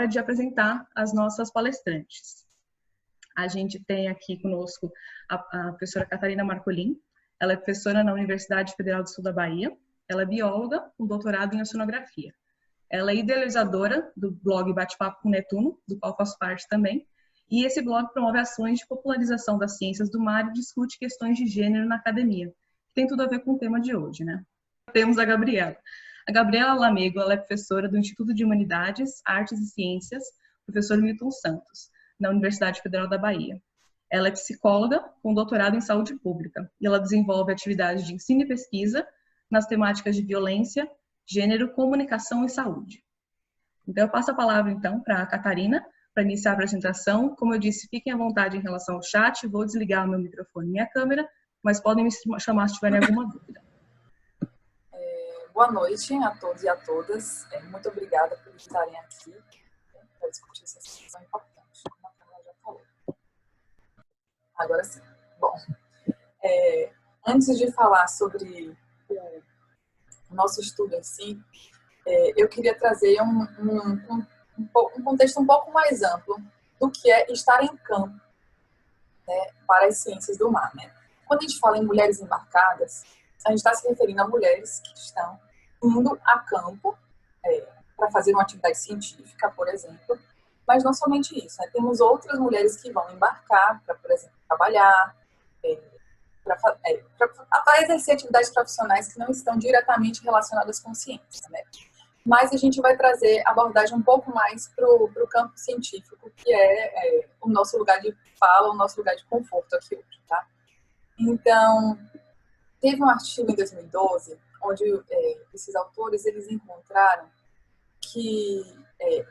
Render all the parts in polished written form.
oportunidade de apresentar as nossas palestrantes. A gente tem aqui conosco a professora Catarina Marcolin. Ela é professora na Universidade Federal do Sul da Bahia. Ela é bióloga com doutorado em oceanografia. Ela é idealizadora do blog Bate-Papo com Netuno, do qual faço parte também. E esse blog promove ações de popularização das ciências do mar e discute questões de gênero na academia. Tem tudo a ver com o tema de hoje, né? Temos a Gabriela. A Gabriela Lamego, ela é professora do Instituto de Humanidades, Artes e Ciências, professor Milton Santos, na Universidade Federal da Bahia. Ela é psicóloga com doutorado em saúde pública e ela desenvolve atividades de ensino e pesquisa nas temáticas de violência, gênero, comunicação e saúde. Então, eu passo a palavra, então, para a Catarina, para iniciar a apresentação. Como eu disse, fiquem à vontade em relação ao chat, vou desligar o meu microfone e minha câmera, mas podem me chamar se tiverem alguma dúvida. Boa noite a todos e a todas. Muito obrigada por estarem aqui para discutir essa sessão importante, como a Carla já falou. Agora sim. Bom, antes de falar sobre o nosso estudo em si, eu queria trazer um contexto um pouco mais amplo do que é estar em campo, né, para as ciências do mar. Né? Quando a gente fala em mulheres embarcadas, a gente está se referindo a mulheres que estão indo a campo para fazer uma atividade científica, por exemplo, mas não somente isso. Né? Temos outras mulheres que vão embarcar para, por exemplo, trabalhar, para exercer atividades profissionais que não estão diretamente relacionadas com ciência. Né? Mas a gente vai trazer abordagem um pouco mais para o campo científico, que é o nosso lugar de fala, o nosso lugar de conforto aqui hoje. Tá? Então, teve um artigo em 2012, onde esses autores eles encontraram que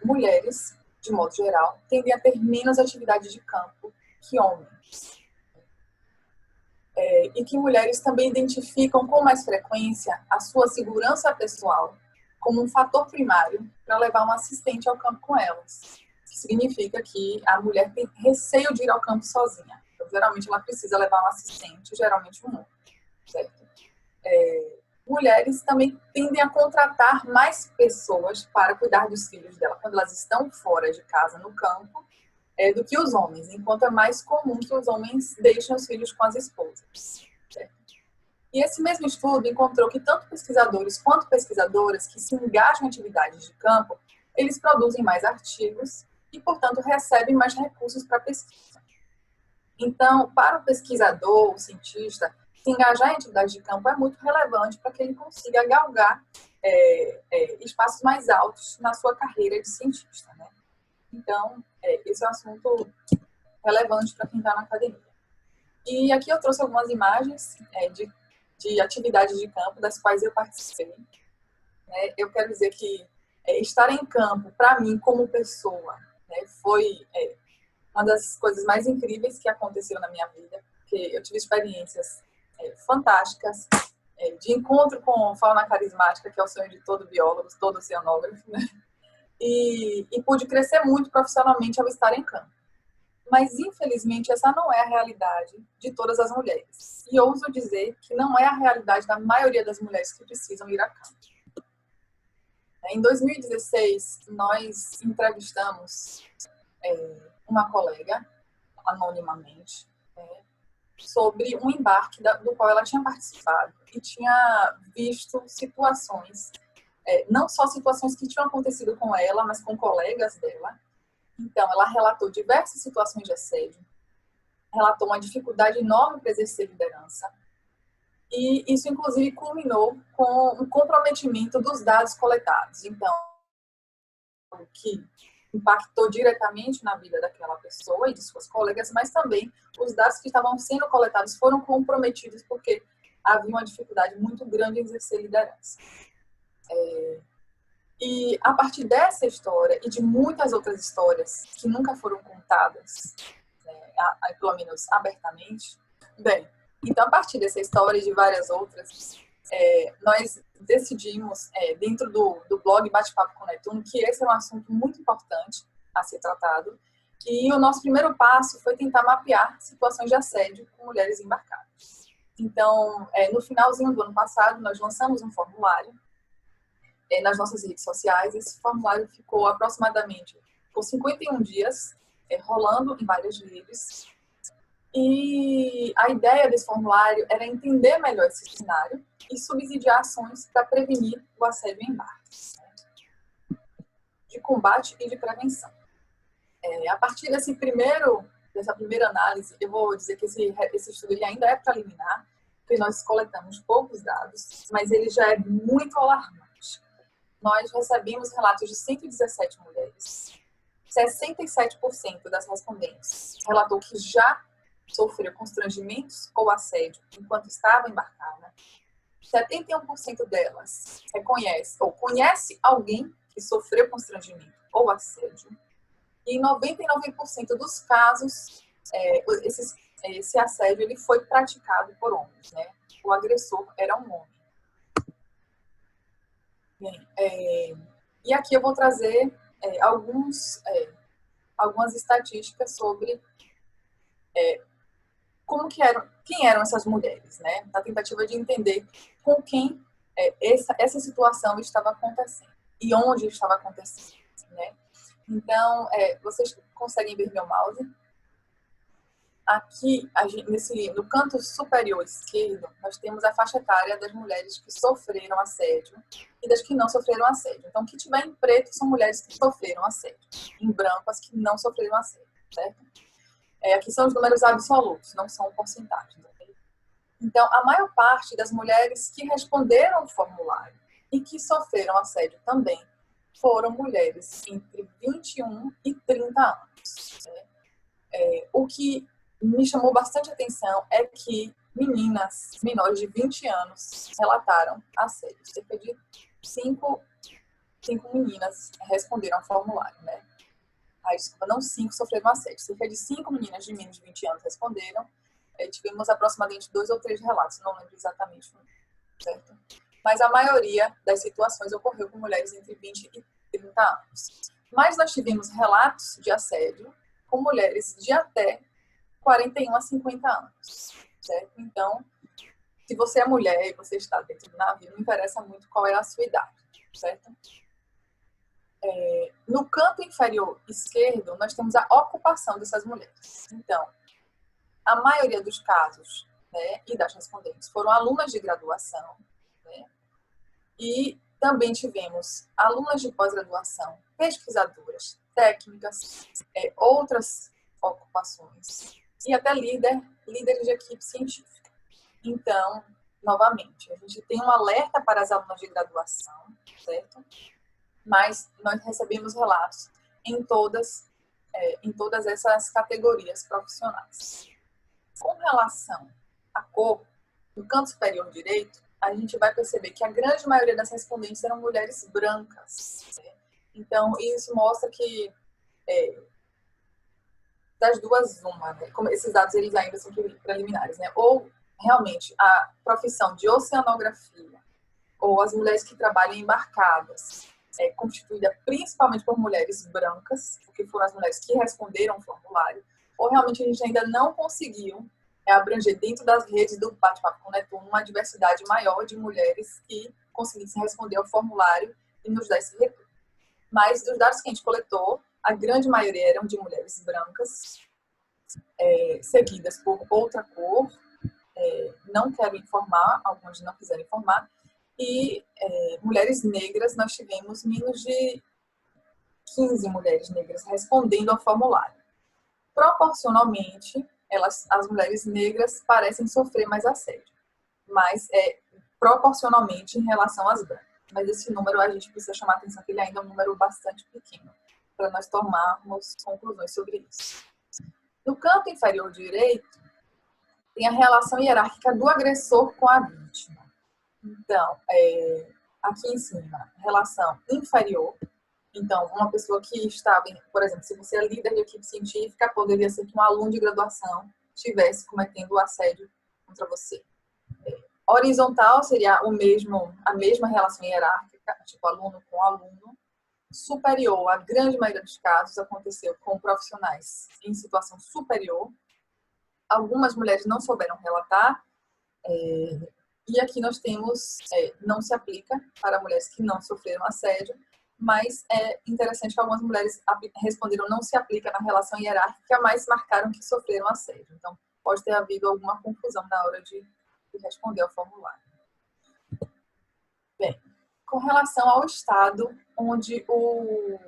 mulheres, de modo geral, tendem a ter menos atividade de campo que homens. E que mulheres também identificam com mais frequência a sua segurança pessoal como um fator primário para levar um assistente ao campo com elas. Que significa que a mulher tem receio de ir ao campo sozinha. Então, geralmente, ela precisa levar um assistente, geralmente um homem. Certo? Mulheres também tendem a contratar mais pessoas para cuidar dos filhos dela quando elas estão fora de casa, no campo, do que os homens, enquanto é mais comum que os homens deixem os filhos com as esposas. Certo? E esse mesmo estudo encontrou que tanto pesquisadores quanto pesquisadoras que se engajam em atividades de campo, eles produzem mais artigos e, portanto, recebem mais recursos para pesquisa. Então, para o pesquisador, o cientista, se engajar em atividades de campo é muito relevante para que ele consiga galgar espaços mais altos na sua carreira de cientista. Né? Então, esse é um assunto relevante para quem está na academia. E aqui eu trouxe algumas imagens de atividades de campo das quais eu participei. Né? Eu quero dizer que estar em campo, para mim, como pessoa, né, foi uma das coisas mais incríveis que aconteceu na minha vida, porque eu tive experiências fantásticas de encontro com fauna carismática, que é o sonho de todo biólogo, todo oceanógrafo, né? E pude crescer muito profissionalmente ao estar em campo. Mas, infelizmente, essa não é a realidade de todas as mulheres. E ouso dizer que não é a realidade da maioria das mulheres que precisam ir a campo. Em 2016, nós entrevistamos uma colega, anonimamente, sobre um embarque do qual ela tinha participado e tinha visto situações, não só situações que tinham acontecido com ela, mas com colegas dela. Então, ela relatou diversas situações de assédio, relatou uma dificuldade enorme para exercer liderança, e isso, inclusive, culminou com o comprometimento dos dados coletados. Então, o que impactou diretamente na vida daquela pessoa e de suas colegas, mas também os dados que estavam sendo coletados foram comprometidos porque havia uma dificuldade muito grande em exercer liderança. E a partir dessa história e de muitas outras histórias que nunca foram contadas, pelo menos abertamente, bem, então a partir dessa história e de várias outras, nós decidimos, dentro do blog Bate-Papo com Netuno, que esse é um assunto muito importante a ser tratado, e o nosso primeiro passo foi tentar mapear situações de assédio com mulheres embarcadas. Então, no finalzinho do ano passado, nós lançamos um formulário nas nossas redes sociais. Esse formulário ficou aproximadamente Ficou 51 dias rolando em várias redes. E a ideia desse formulário era entender melhor esse cenário e subsidiar ações para prevenir o assédio em barcos, né? De combate e de prevenção. A partir dessa primeira análise, eu vou dizer que esse estudo ele ainda é preliminar, porque nós coletamos poucos dados, mas ele já é muito alarmante. Nós recebemos relatos de 117 mulheres. 67% das respondentes relatou que já sofreu constrangimentos ou assédio enquanto estava embarcada. 71% delas reconhece ou conhece alguém que sofreu constrangimento ou assédio. E em 99% dos casos, esse assédio ele foi praticado por homens, né? O agressor era um homem. Bem, e aqui eu vou trazer algumas estatísticas sobre quem eram essas mulheres, né? Na tentativa de entender com quem essa situação estava acontecendo e onde estava acontecendo, né? Então, vocês conseguem ver meu mouse? Aqui, no canto superior esquerdo, nós temos a faixa etária das mulheres que sofreram assédio e das que não sofreram assédio. Então, o que tiver em preto são mulheres que sofreram assédio, em branco as que não sofreram assédio, certo? Aqui são os números absolutos, não são porcentagens. Okay? Então, a maior parte das mulheres que responderam o formulário e que sofreram assédio também foram mulheres entre 21 e 30 anos. Né? O que me chamou bastante atenção é que meninas menores de 20 anos relataram assédio. Cerca de 5 meninas responderam ao formulário, né? Desculpa, não 5 sofreram assédio. Cerca de 5 meninas de menos de 20 anos responderam. Tivemos aproximadamente 2 ou 3 relatos, não lembro exatamente, certo? Mas a maioria das situações ocorreu com mulheres entre 20 e 30 anos. Mas nós tivemos relatos de assédio com mulheres de até 41 a 50 anos, certo? Então, se você é mulher e você está dentro do navio, não interessa muito qual é a sua idade, certo? No canto inferior esquerdo, nós temos a ocupação dessas mulheres. Então, a maioria dos casos, né, e das respondentes foram alunas de graduação, né, e também tivemos alunas de pós-graduação, pesquisadoras, técnicas, outras ocupações e até líderes de equipe científica. Então, novamente, a gente tem um alerta para as alunas de graduação, certo? Mas nós recebemos relatos em todas essas categorias profissionais. Com relação à cor, no canto superior direito, a gente vai perceber que a grande maioria das respondentes eram mulheres brancas. Né? Então, isso mostra que das duas, uma, né? Como esses dados eles ainda são preliminares, né? Ou realmente a profissão de oceanografia, ou as mulheres que trabalham embarcadas, constituída principalmente por mulheres brancas, porque foram as mulheres que responderam o formulário, ou realmente a gente ainda não conseguiu abranger dentro das redes do Bate-Papo com Netuno uma diversidade maior de mulheres que conseguissem responder ao formulário e nos dar esse retorno. Mas dos dados que a gente coletou, a grande maioria eram de mulheres brancas, seguidas por outra cor, não quero informar, alguns não quiseram informar, e mulheres negras, nós tivemos menos de 15 mulheres negras respondendo ao formulário. Proporcionalmente, as mulheres negras parecem sofrer mais assédio, mas proporcionalmente em relação às brancas. Mas esse número a gente precisa chamar a atenção que ele ainda é um número bastante pequeno para nós tomarmos conclusões sobre isso. No canto inferior direito, tem a relação hierárquica do agressor com a vítima. Então, aqui em cima, relação inferior. Então, uma pessoa que estava, por exemplo, se você é líder de equipe científica, poderia ser que um aluno de graduação estivesse cometendo assédio contra você. Horizontal seria a mesma relação hierárquica, tipo aluno com aluno. Superior, a grande maioria dos casos aconteceu com profissionais em situação superior. Algumas mulheres não souberam relatar. E aqui nós temos, não se aplica para mulheres que não sofreram assédio, mas é interessante que algumas mulheres responderam não se aplica na relação hierárquica, mas marcaram que sofreram assédio. Então, pode ter havido alguma confusão na hora de responder ao formulário. Bem, com relação ao estado onde o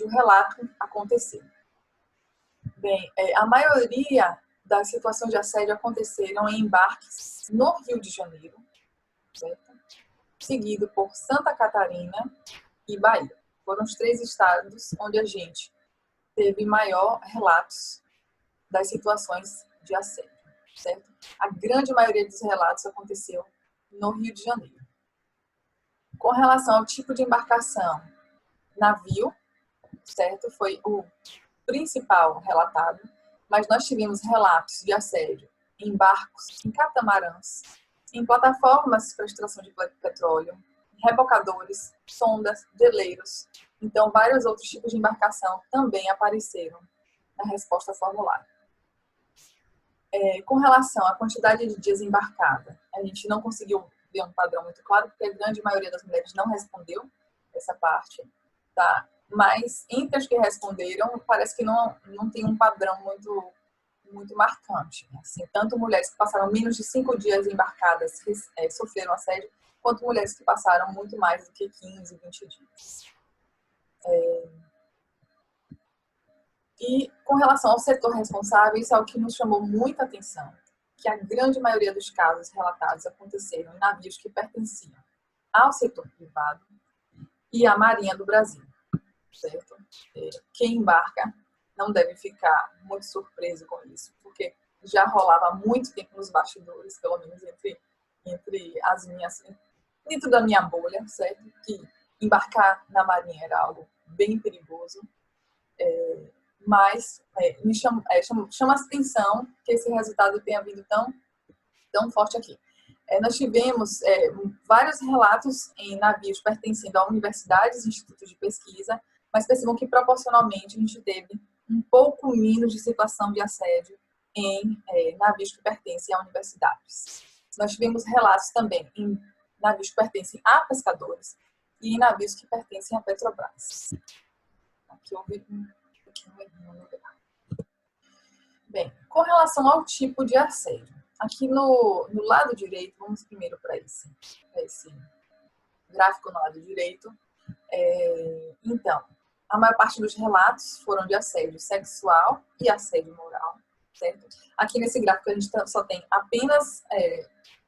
relato aconteceu. Bem, a maioria das situações de assédio aconteceram em embarques no Rio de Janeiro, certo? Seguido por Santa Catarina e Bahia. Foram os 3 estados onde a gente teve maior relatos das situações de assédio, certo? A grande maioria dos relatos aconteceu no Rio de Janeiro. Com relação ao tipo de embarcação, navio, certo? Foi o principal relatado, mas nós tivemos relatos de assédio em barcos, em catamarãs, em plataformas para extração de petróleo, rebocadores, sondas, veleiros. Então, vários outros tipos de embarcação também apareceram na resposta ao formulário. Com relação à quantidade de dias embarcada, a gente não conseguiu ver um padrão muito claro, porque a grande maioria das mulheres não respondeu essa parte, tá? Mas entre as que responderam, parece que não tem um padrão muito marcante. Assim, tanto mulheres que passaram menos de 5 dias embarcadas sofreram assédio, quanto mulheres que passaram muito mais do que 15, 20 dias. E com relação ao setor responsável, isso é o que nos chamou muita atenção, que a grande maioria dos casos relatados aconteceram em navios que pertenciam ao setor privado e à Marinha do Brasil, certo? Quem embarca não deve ficar muito surpreso com isso, porque já rolava há muito tempo nos bastidores, pelo menos entre as minhas, dentro da minha bolha, certo? Que embarcar na Marinha era algo bem perigoso, mas me chama a atenção que esse resultado tenha vindo tão forte aqui. Nós tivemos vários relatos em navios pertencendo a universidades e institutos de pesquisa, mas percebam que proporcionalmente a gente teve um pouco menos de situação de assédio em navios que pertencem a universidades. Nós tivemos relatos também em navios que pertencem a pescadores e em navios que pertencem a Petrobras. Aqui houve um pequeno erro no lugar. Bem, com relação ao tipo de assédio, aqui no lado direito, vamos primeiro para esse gráfico no lado direito. Então, a maior parte dos relatos foram de assédio sexual e assédio moral, certo? Aqui nesse gráfico a gente só tem apenas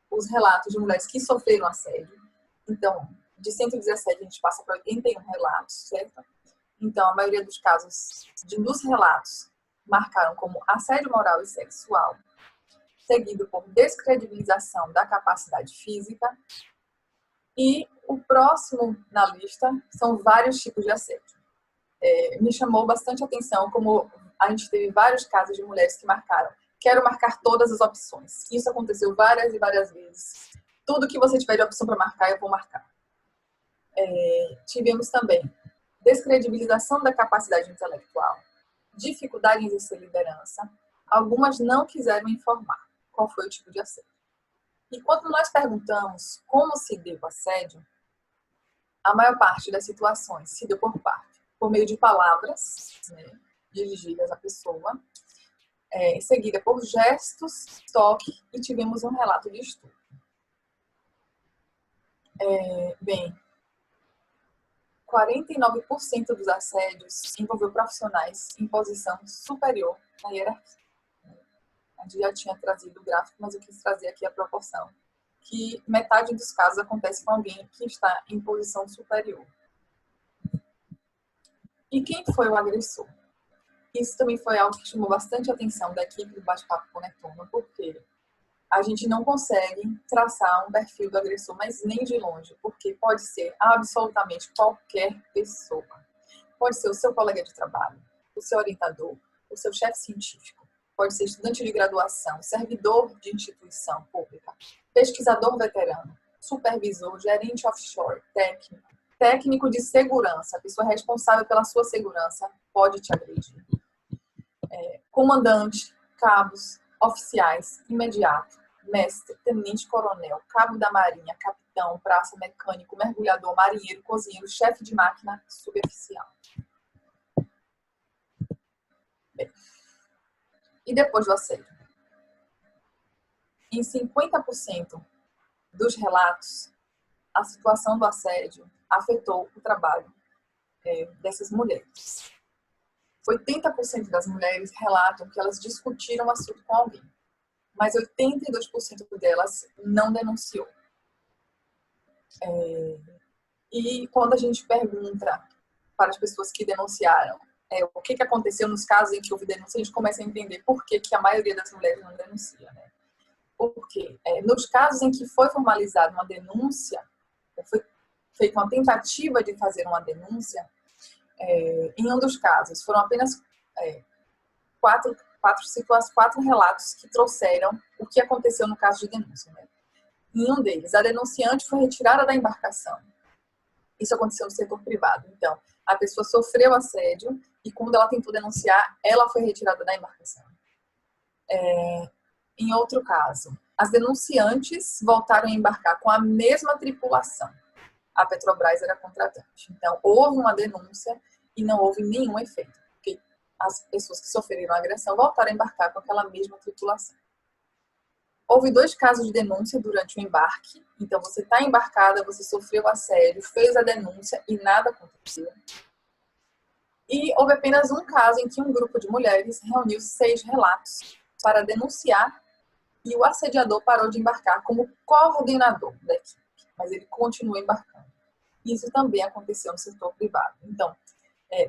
os relatos de mulheres que sofreram assédio. Então, de 117 a gente passa para 81 relatos, certo? Então, a maioria dos casos dos relatos marcaram como assédio moral e sexual, seguido por descredibilização da capacidade física. E o próximo na lista são vários tipos de assédio. Me chamou bastante atenção como a gente teve vários casos de mulheres que marcaram: quero marcar todas as opções. Isso aconteceu várias e várias vezes. Tudo que você tiver de opção para marcar, eu vou marcar. Tivemos também descredibilização da capacidade intelectual, dificuldade em exercer liderança. Algumas não quiseram informar qual foi o tipo de assédio. E quando nós perguntamos como se deu o assédio, a maior parte das situações se deu por meio de palavras, né, dirigidas à pessoa, seguida por gestos, toque, e tivemos um relato de estupro. Bem, 49% dos assédios envolveu profissionais em posição superior na hierarquia. A gente já tinha trazido o gráfico, mas eu quis trazer aqui a proporção, que metade dos casos acontece com alguém que está em posição superior. E quem foi o agressor? Isso também foi algo que chamou bastante atenção da equipe do Bate-Papo com Netuno, porque a gente não consegue traçar um perfil do agressor, mas nem de longe, porque pode ser absolutamente qualquer pessoa. Pode ser o seu colega de trabalho, o seu orientador, o seu chefe científico, pode ser estudante de graduação, servidor de instituição pública, pesquisador veterano, supervisor, gerente offshore, técnico de segurança, a pessoa responsável pela sua segurança pode te agredir. Comandante, cabos, oficiais, imediato, mestre, tenente-coronel, cabo da marinha, Então, praça, mecânico, mergulhador, marinheiro, cozinheiro, chefe de máquina, suboficial. Bem, e depois do assédio? Em 50% dos relatos, a situação do assédio afetou o trabalho dessas mulheres. 80% das mulheres relatam que elas discutiram o assunto com alguém, mas 82% delas não denunciou. E quando a gente pergunta para as pessoas que denunciaram o que aconteceu nos casos em que houve denúncia, a gente começa a entender por que a maioria das mulheres não denuncia, né? Porque nos casos em que foi formalizada uma denúncia, foi feita uma tentativa de fazer uma denúncia, em um dos casos foram apenas quatro relatos que trouxeram o que aconteceu no caso de denúncia, né? Em um deles, a denunciante foi retirada da embarcação. Isso aconteceu no setor privado. Então, a pessoa sofreu assédio e quando ela tentou denunciar, ela foi retirada da embarcação. Em outro caso, as denunciantes voltaram a embarcar com a mesma tripulação. A Petrobras era contratante. Então, houve uma denúncia e não houve nenhum efeito, porque as pessoas que sofreram a agressão voltaram a embarcar com aquela mesma tripulação. Houve 2 casos de denúncia durante o embarque. Então, você está embarcada, você sofreu assédio, fez a denúncia e nada aconteceu. E houve apenas um caso em que um grupo de mulheres reuniu 6 relatos para denunciar e o assediador parou de embarcar como coordenador da equipe, mas ele continua embarcando. Isso também aconteceu no setor privado. Então,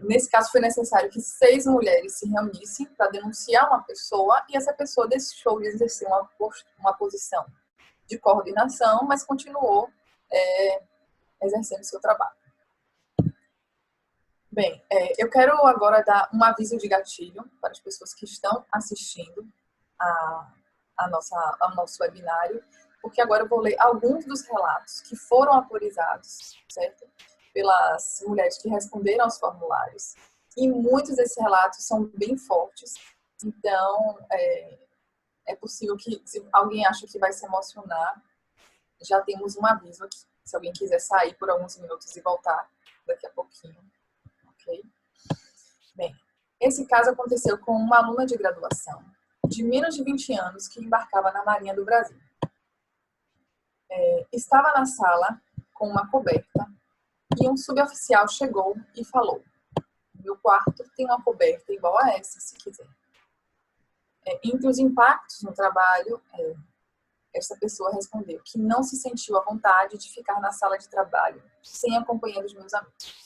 nesse caso foi necessário que 6 mulheres se reunissem para denunciar uma pessoa e essa pessoa deixou de exercer uma posição de coordenação, mas continuou exercendo seu trabalho. Bem, eu quero agora dar um aviso de gatilho para as pessoas que estão assistindo ao nosso webinário, porque agora eu vou ler alguns dos relatos que foram autorizados, certo? Pelas mulheres que responderam aos formulários. E muitos desses relatos são bem fortes, então é possível que, se alguém acha que vai se emocionar, já temos um aviso aqui. Se alguém quiser sair por alguns minutos e voltar daqui a pouquinho. Ok? Bem, esse caso aconteceu com uma aluna de graduação de menos de 20 anos que embarcava na Marinha do Brasil. Estava na sala com uma coberta e um suboficial chegou e falou: meu quarto tem uma coberta igual a essa, se quiser. Entre os impactos no trabalho, essa pessoa respondeu que não se sentiu à vontade de ficar na sala de trabalho sem a companhia dos meus amigos.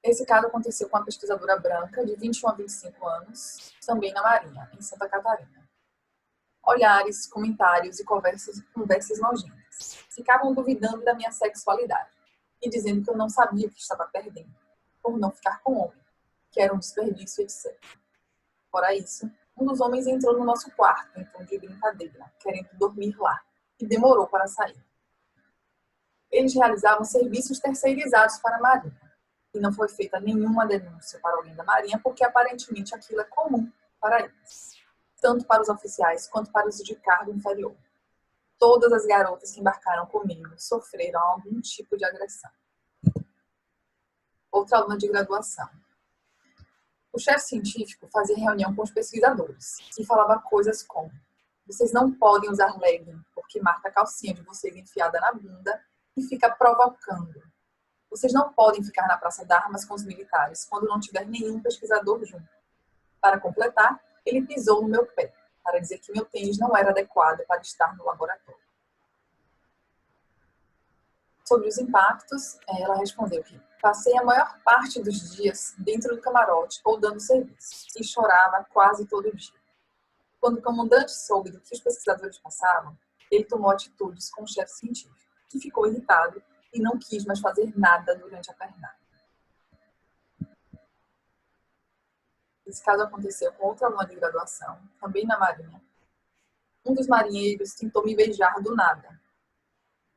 Esse caso aconteceu com uma pesquisadora branca de 21 a 25 anos, também na Marinha, em Santa Catarina. Olhares, comentários e conversas nojentas. Ficavam duvidando da minha sexualidade e dizendo que eu não sabia o que estava perdendo por não ficar com homem, que era um desperdício, etc. Fora isso, um dos homens entrou no nosso quarto em tom de brincadeira, querendo dormir lá, e demorou para sair. Eles realizavam serviços terceirizados para a Marinha, e não foi feita nenhuma denúncia para alguém da Marinha, porque aparentemente aquilo é comum para eles, tanto para os oficiais quanto para os de cargo inferior. Todas as garotas que embarcaram comigo sofreram algum tipo de agressão. Outra aluna de graduação. O chefe científico fazia reunião com os pesquisadores e falava coisas como: vocês não podem usar legging porque marca a calcinha de vocês enfiada na bunda e fica provocando. Vocês não podem ficar na Praça de Armas com os militares quando não tiver nenhum pesquisador junto. Para completar, ele pisou no meu pé para dizer que meu tênis não era adequado para estar no laboratório. Sobre os impactos, ela respondeu que passei a maior parte dos dias dentro do camarote ou dando serviço e chorava quase todo dia. Quando o comandante soube do que os pesquisadores passavam, ele tomou atitudes com o chefe científico, que ficou irritado e não quis mais fazer nada durante a pernada. Esse caso aconteceu com outra aluna de graduação, também na Marinha. Um dos marinheiros tentou me beijar do nada.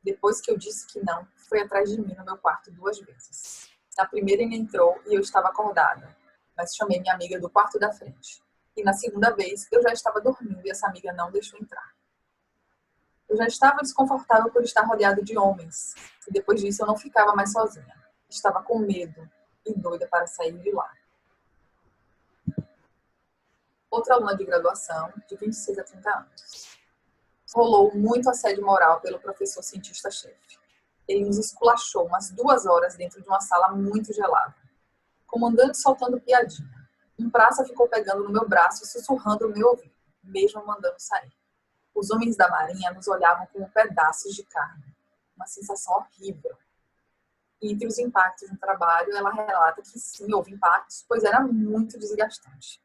Depois que eu disse que não, foi atrás de mim no meu quarto 2 vezes. Na primeira ele entrou e eu estava acordada, mas chamei minha amiga do quarto da frente. E na segunda vez eu já estava dormindo e essa amiga não deixou entrar. Eu já estava desconfortável por estar rodeado de homens. E depois disso eu não ficava mais sozinha. Estava com medo e doida para sair de lá. Outra aluna de graduação, de 26 a 30 anos. Rolou muito assédio moral pelo professor cientista-chefe. Ele nos esculachou umas 2 horas dentro de uma sala muito gelada. Comandante soltando piadinha. Um praça ficou pegando no meu braço e sussurrando no meu ouvido, mesmo mandando sair. Os homens da marinha nos olhavam como pedaços de carne. Uma sensação horrível. E entre os impactos no trabalho, ela relata que sim, houve impactos, pois era muito desgastante.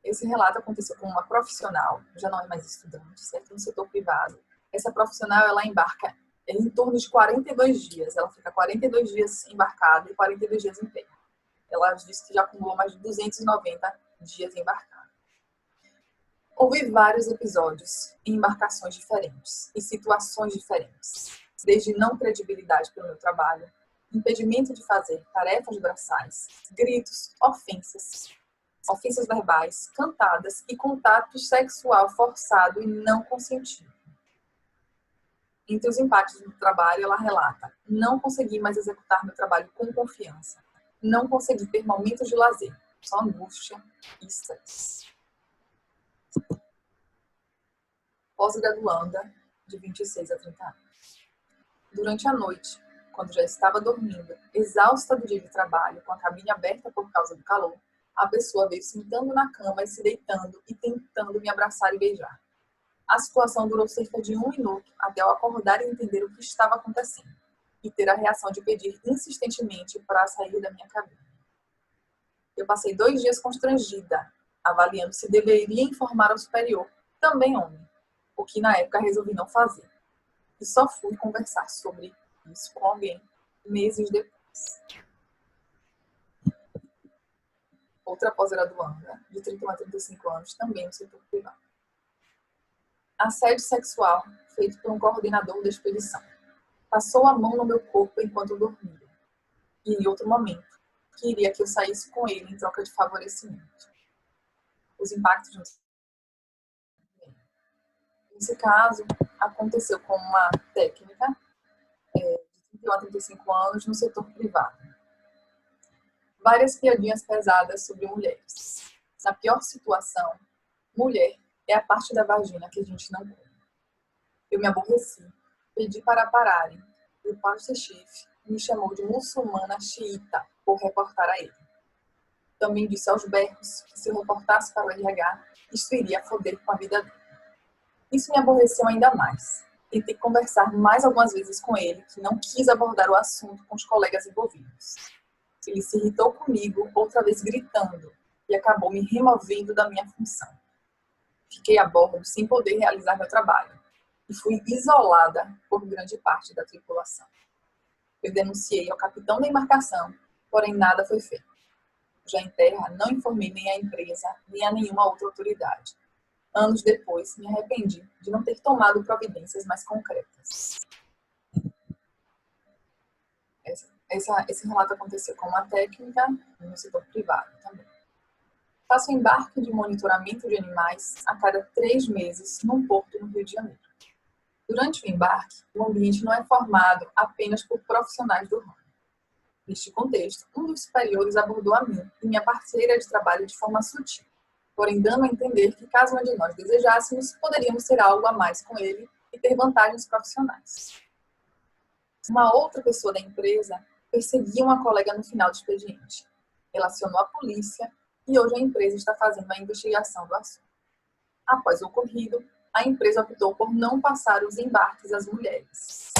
Esse relato aconteceu com uma profissional, já não é mais estudante, certo? No setor privado. Essa profissional, ela embarca em torno de 42 dias. Ela fica 42 dias embarcada e 42 dias em pé. Ela disse que já acumulou mais de 290 dias embarcada. Houve vários episódios em embarcações diferentes e situações diferentes, desde não credibilidade pelo meu trabalho, impedimento de fazer tarefas braçais, gritos, ofensas verbais, cantadas e contato sexual forçado e não consentido. Entre os impactos do trabalho, ela relata: não consegui mais executar meu trabalho com confiança, não consegui ter momentos de lazer, só angústia e estresse. Pós-graduanda, de 26 a 30 anos. Durante a noite, quando já estava dormindo, exausta do dia de trabalho, com a cabine aberta por causa do calor, a pessoa veio sentando na cama e se deitando e tentando me abraçar e beijar. A situação durou cerca de 1 minuto até eu acordar e entender o que estava acontecendo e ter a reação de pedir insistentemente para sair da minha cabine. Eu passei 2 dias constrangida, avaliando se deveria informar ao superior, também homem, o que na época resolvi não fazer. E só fui conversar sobre isso com alguém meses depois. Outra pós-graduanda, de 31 a 35 anos, também no setor privado. Assédio sexual feito por um coordenador da expedição. Passou a mão no meu corpo enquanto eu dormia. E em outro momento, queria que eu saísse com ele em troca de favorecimento. Os impactos no... Nesse caso, aconteceu com uma técnica de 31 a 35 anos no setor privado. Várias piadinhas pesadas sobre mulheres. Na pior situação, mulher é a parte da vagina que a gente não come. Eu me aborreci, pedi para pararem, e o pastor-chefe me chamou de muçulmana xiita por reportar a ele. Também disse aos berros que se eu reportasse para o RH, isso iria foder com a vida dele. Isso me aborreceu ainda mais. Tentei conversar mais algumas vezes com ele, que não quis abordar o assunto com os colegas envolvidos. Ele se irritou comigo, outra vez gritando, e acabou me removendo da minha função. Fiquei a bordo sem poder realizar meu trabalho e fui isolada por grande parte da tripulação. Eu denunciei ao capitão da embarcação, porém nada foi feito. Já em terra, não informei nem a empresa, nem a nenhuma outra autoridade. Anos depois, me arrependi de não ter tomado providências mais concretas. Esse relato aconteceu com uma técnica no setor privado também. Faço embarque de monitoramento de animais a cada 3 meses num porto no Rio de Janeiro. Durante o embarque, o ambiente não é formado apenas por profissionais do ramo. Neste contexto, um dos superiores abordou a mim e minha parceira de trabalho de forma sutil, porém dando a entender que caso um de nós desejássemos, poderíamos ter algo a mais com ele e ter vantagens profissionais. Uma outra pessoa da empresa perseguia uma colega no final do expediente. Relacionou a polícia e hoje a empresa está fazendo a investigação do assunto. Após o ocorrido, a empresa optou por não passar os embarques às mulheres.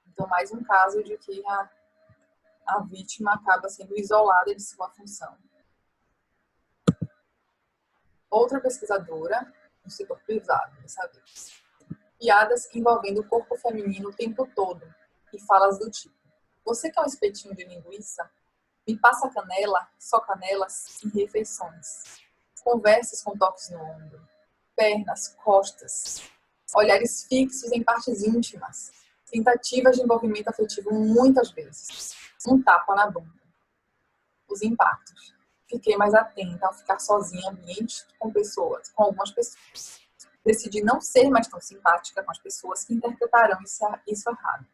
Então, mais um caso de que a vítima acaba sendo isolada de sua função. Outra pesquisadora, no setor privado, dessa vez. Piadas envolvendo o corpo feminino o tempo todo e falas do tipo: você quer um espetinho de linguiça? Me passa canela, só canelas, em refeições. Conversas com toques no ombro, pernas, costas, olhares fixos em partes íntimas, tentativas de envolvimento afetivo muitas vezes, um tapa na bunda. Os impactos. Fiquei mais atenta ao ficar sozinha em ambientes com algumas pessoas. Decidi não ser mais tão simpática com as pessoas que interpretarão isso errado.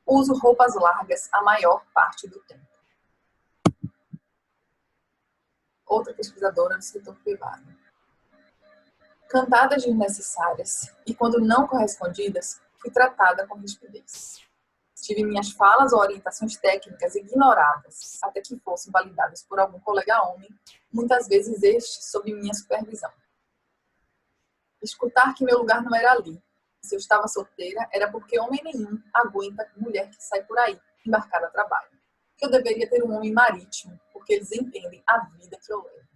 Uso roupas largas a maior parte do tempo. Outra pesquisadora do setor privado. Cantadas desnecessárias e, quando não correspondidas, fui tratada com rispidez. Tive minhas falas ou orientações técnicas ignoradas até que fossem validadas por algum colega homem, muitas vezes este sob minha supervisão. Escutar que meu lugar não era ali. Se eu estava solteira, era porque homem nenhum aguenta mulher que sai por aí, embarcada a trabalho. Que eu deveria ter um homem marítimo, porque eles entendem a vida que eu levo.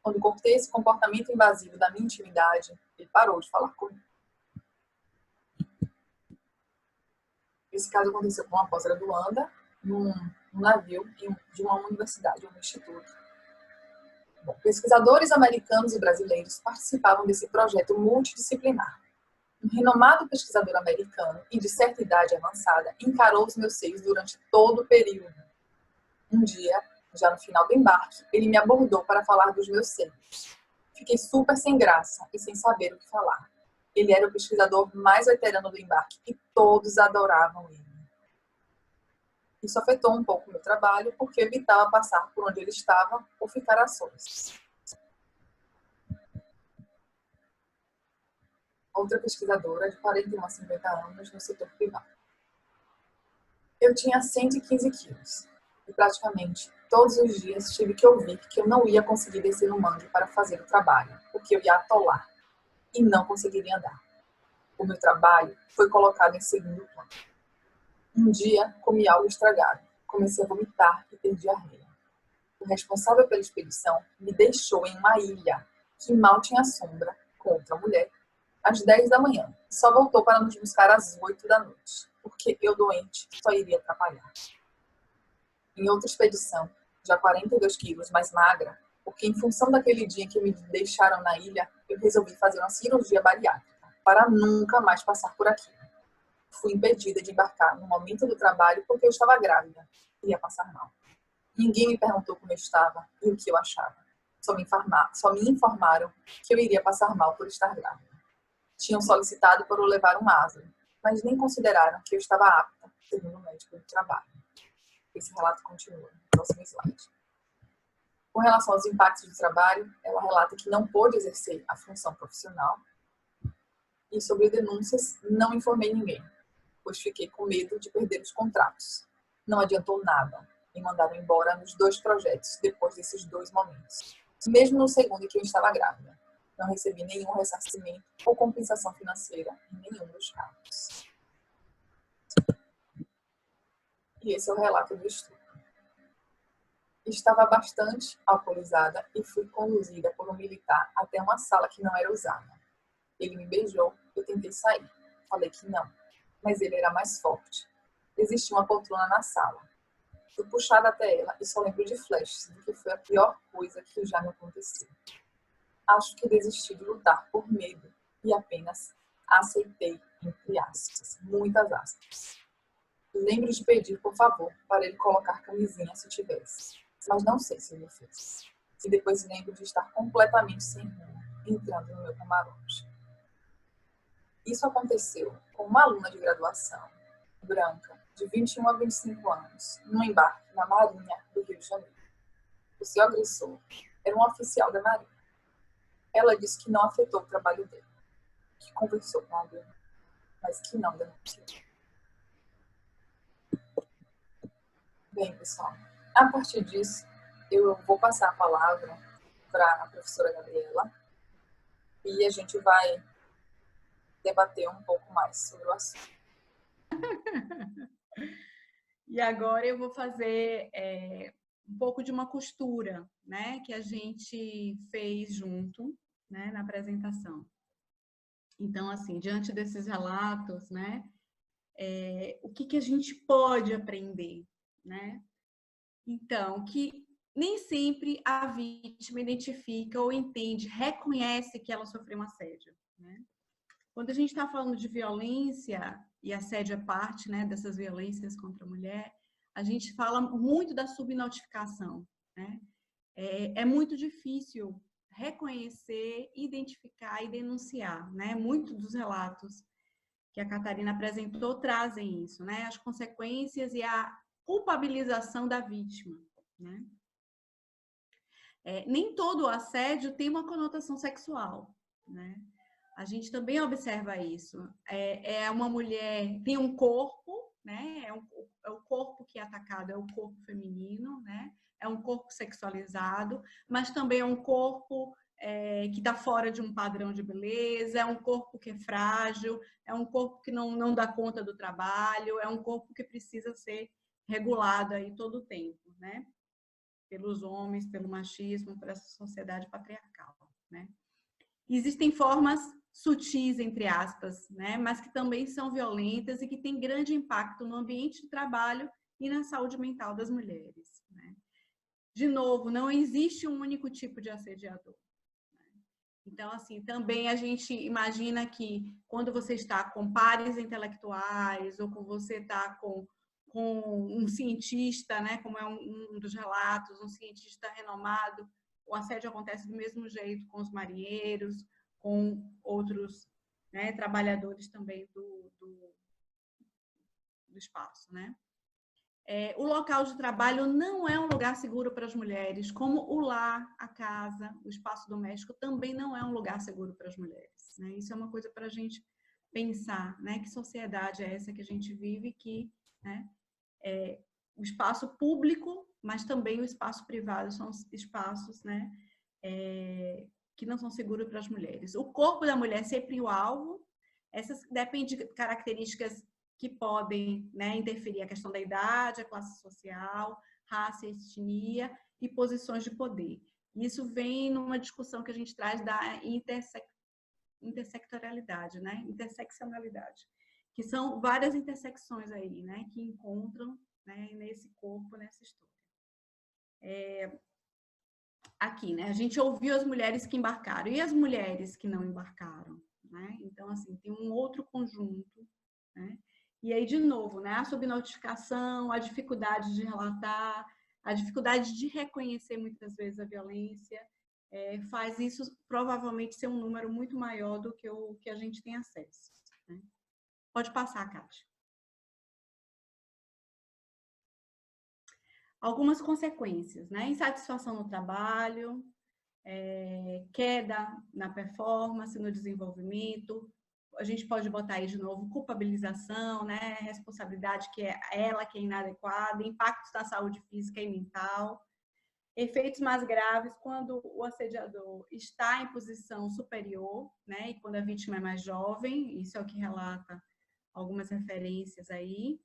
Quando cortei esse comportamento invasivo da minha intimidade, ele parou de falar comigo. Esse caso aconteceu com uma pós-graduanda num navio de uma universidade, um instituto. Bom, pesquisadores americanos e brasileiros participavam desse projeto multidisciplinar. Um renomado pesquisador americano e de certa idade avançada encarou os meus seios durante todo o período. Um dia, já no final do embarque, ele me abordou para falar dos meus seios. Fiquei super sem graça e sem saber o que falar. Ele era o pesquisador mais veterano do embarque e todos adoravam ele. Isso afetou um pouco o meu trabalho, porque evitava passar por onde ele estava ou ficar a sós. Outra pesquisadora de 41 a 50 anos no setor privado. Eu tinha 115 quilos e praticamente todos os dias tive que ouvir que eu não ia conseguir descer no mangue para fazer o trabalho, porque eu ia atolar e não conseguiria andar. O meu trabalho foi colocado em segundo plano. Um dia, comi algo estragado. Comecei a vomitar e ter diarreia. O responsável pela expedição me deixou em uma ilha que mal tinha sombra com outra mulher às 10 da manhã. Só voltou para nos buscar às 8 da noite, porque eu, doente, só iria atrapalhar. Em outra expedição, já 42 quilos mais magra, porque em função daquele dia que me deixaram na ilha, eu resolvi fazer uma cirurgia bariátrica para nunca mais passar por aqui. Fui impedida de embarcar no momento do trabalho porque eu estava grávida e ia passar mal. Ninguém me perguntou como eu estava e o que eu achava. Só me informaram que eu iria passar mal por estar grávida. Tinham solicitado para eu levar um ASA, mas nem consideraram que eu estava apta, segundo o médico do trabalho. Esse relato continua no próximo slide. Com relação aos impactos do trabalho, ela relata que não pôde exercer a função profissional e sobre denúncias não informei ninguém, pois fiquei com medo de perder os contratos. Não adiantou nada. Me mandaram embora nos 2 projetos depois desses 2 momentos. Mesmo no segundo em que eu estava grávida. Não recebi nenhum ressarcimento ou compensação financeira em nenhum dos casos. E esse é o relato do estudo. Estava bastante alcoolizada e fui conduzida por um militar até uma sala que não era usada. Ele me beijou, eu tentei sair. Falei que não, mas ele era mais forte. Existia uma poltrona na sala. Fui puxada até ela e só lembro de flashes do que foi a pior coisa que já me aconteceu. Acho que desisti de lutar por medo e apenas aceitei, entre aspas, muitas aspas. Lembro de pedir, por favor, para ele colocar camisinha se tivesse, mas não sei se ele fez. E depois lembro de estar completamente sem rumo, entrando no meu camarote. Isso aconteceu com uma aluna de graduação, branca, de 21 a 25 anos, num embarque na Marinha do Rio de Janeiro. O seu agressor era um oficial da Marinha. Ela disse que não afetou o trabalho dele, que conversou com alguém, mas que não denunciou. Bem, pessoal, a partir disso, eu vou passar a palavra para a professora Gabriela e a gente vai debater um pouco mais sobre o assunto. E agora eu vou fazer um pouco de uma costura, né, que a gente fez junto, né, na apresentação. Então, assim, diante desses relatos, né, o que a gente pode aprender, né? Então, que nem sempre a vítima identifica ou entende, reconhece que ela sofreu um assédio, né? Quando a gente está falando de violência, e assédio é parte, né, dessas violências contra a mulher, a gente fala muito da subnotificação, né? É muito difícil reconhecer, identificar e denunciar, né? Muitos dos relatos que a Catarina apresentou trazem isso, né? As consequências e a culpabilização da vítima, né? Nem todo assédio tem uma conotação sexual, né? A gente também observa isso. É uma mulher, tem um corpo, né? É o corpo que é atacado, é o corpo feminino, né? É um corpo sexualizado, mas também é um corpo que está fora de um padrão de beleza, é um corpo que é frágil, é um corpo que não dá conta do trabalho, é um corpo que precisa ser regulado aí todo o tempo, né? Pelos homens, pelo machismo, por essa sociedade patriarcal, né? Existem formas sutis, entre aspas, né? Mas que também são violentas e que têm grande impacto no ambiente de trabalho e na saúde mental das mulheres, né? De novo, não existe um único tipo de assediador. Então, assim, também a gente imagina que quando você está com pares intelectuais ou quando você está com um cientista, né, como é um dos relatos, um cientista renomado, o assédio acontece do mesmo jeito com os marinheiros, com outros, né, trabalhadores também do espaço, né? O local de trabalho não é um lugar seguro para as mulheres, como o lar, a casa, o espaço doméstico também não é um lugar seguro para as mulheres, né? Isso é uma coisa para a gente pensar, né? Que sociedade é essa que a gente vive, que, né, o espaço público, mas também o espaço privado são espaços, né, que não são seguros para as mulheres. O corpo da mulher é sempre o alvo, essas depende de características que podem, né, interferir a questão da idade, a classe social, raça, etnia e posições de poder. Isso vem numa discussão que a gente traz da intersectorialidade, né, interseccionalidade, que são várias intersecções aí, né, que encontram, né, nesse corpo, nessa história. Aqui, né, a gente ouviu as mulheres que embarcaram e as mulheres que não embarcaram, né? Então, assim, tem um outro conjunto, né? E aí, de novo, né, a subnotificação, a dificuldade de relatar, a dificuldade de reconhecer muitas vezes a violência, faz isso provavelmente ser um número muito maior do que o que a gente tem acesso, né? Pode passar, Kátia. Algumas consequências, né? Insatisfação no trabalho, queda na performance, no desenvolvimento. A gente pode botar aí de novo culpabilização, né? Responsabilidade que é ela que é inadequada, impactos na saúde física e mental. Efeitos mais graves quando o assediador está em posição superior, né? E quando a vítima é mais jovem, isso é o que relata algumas referências aí.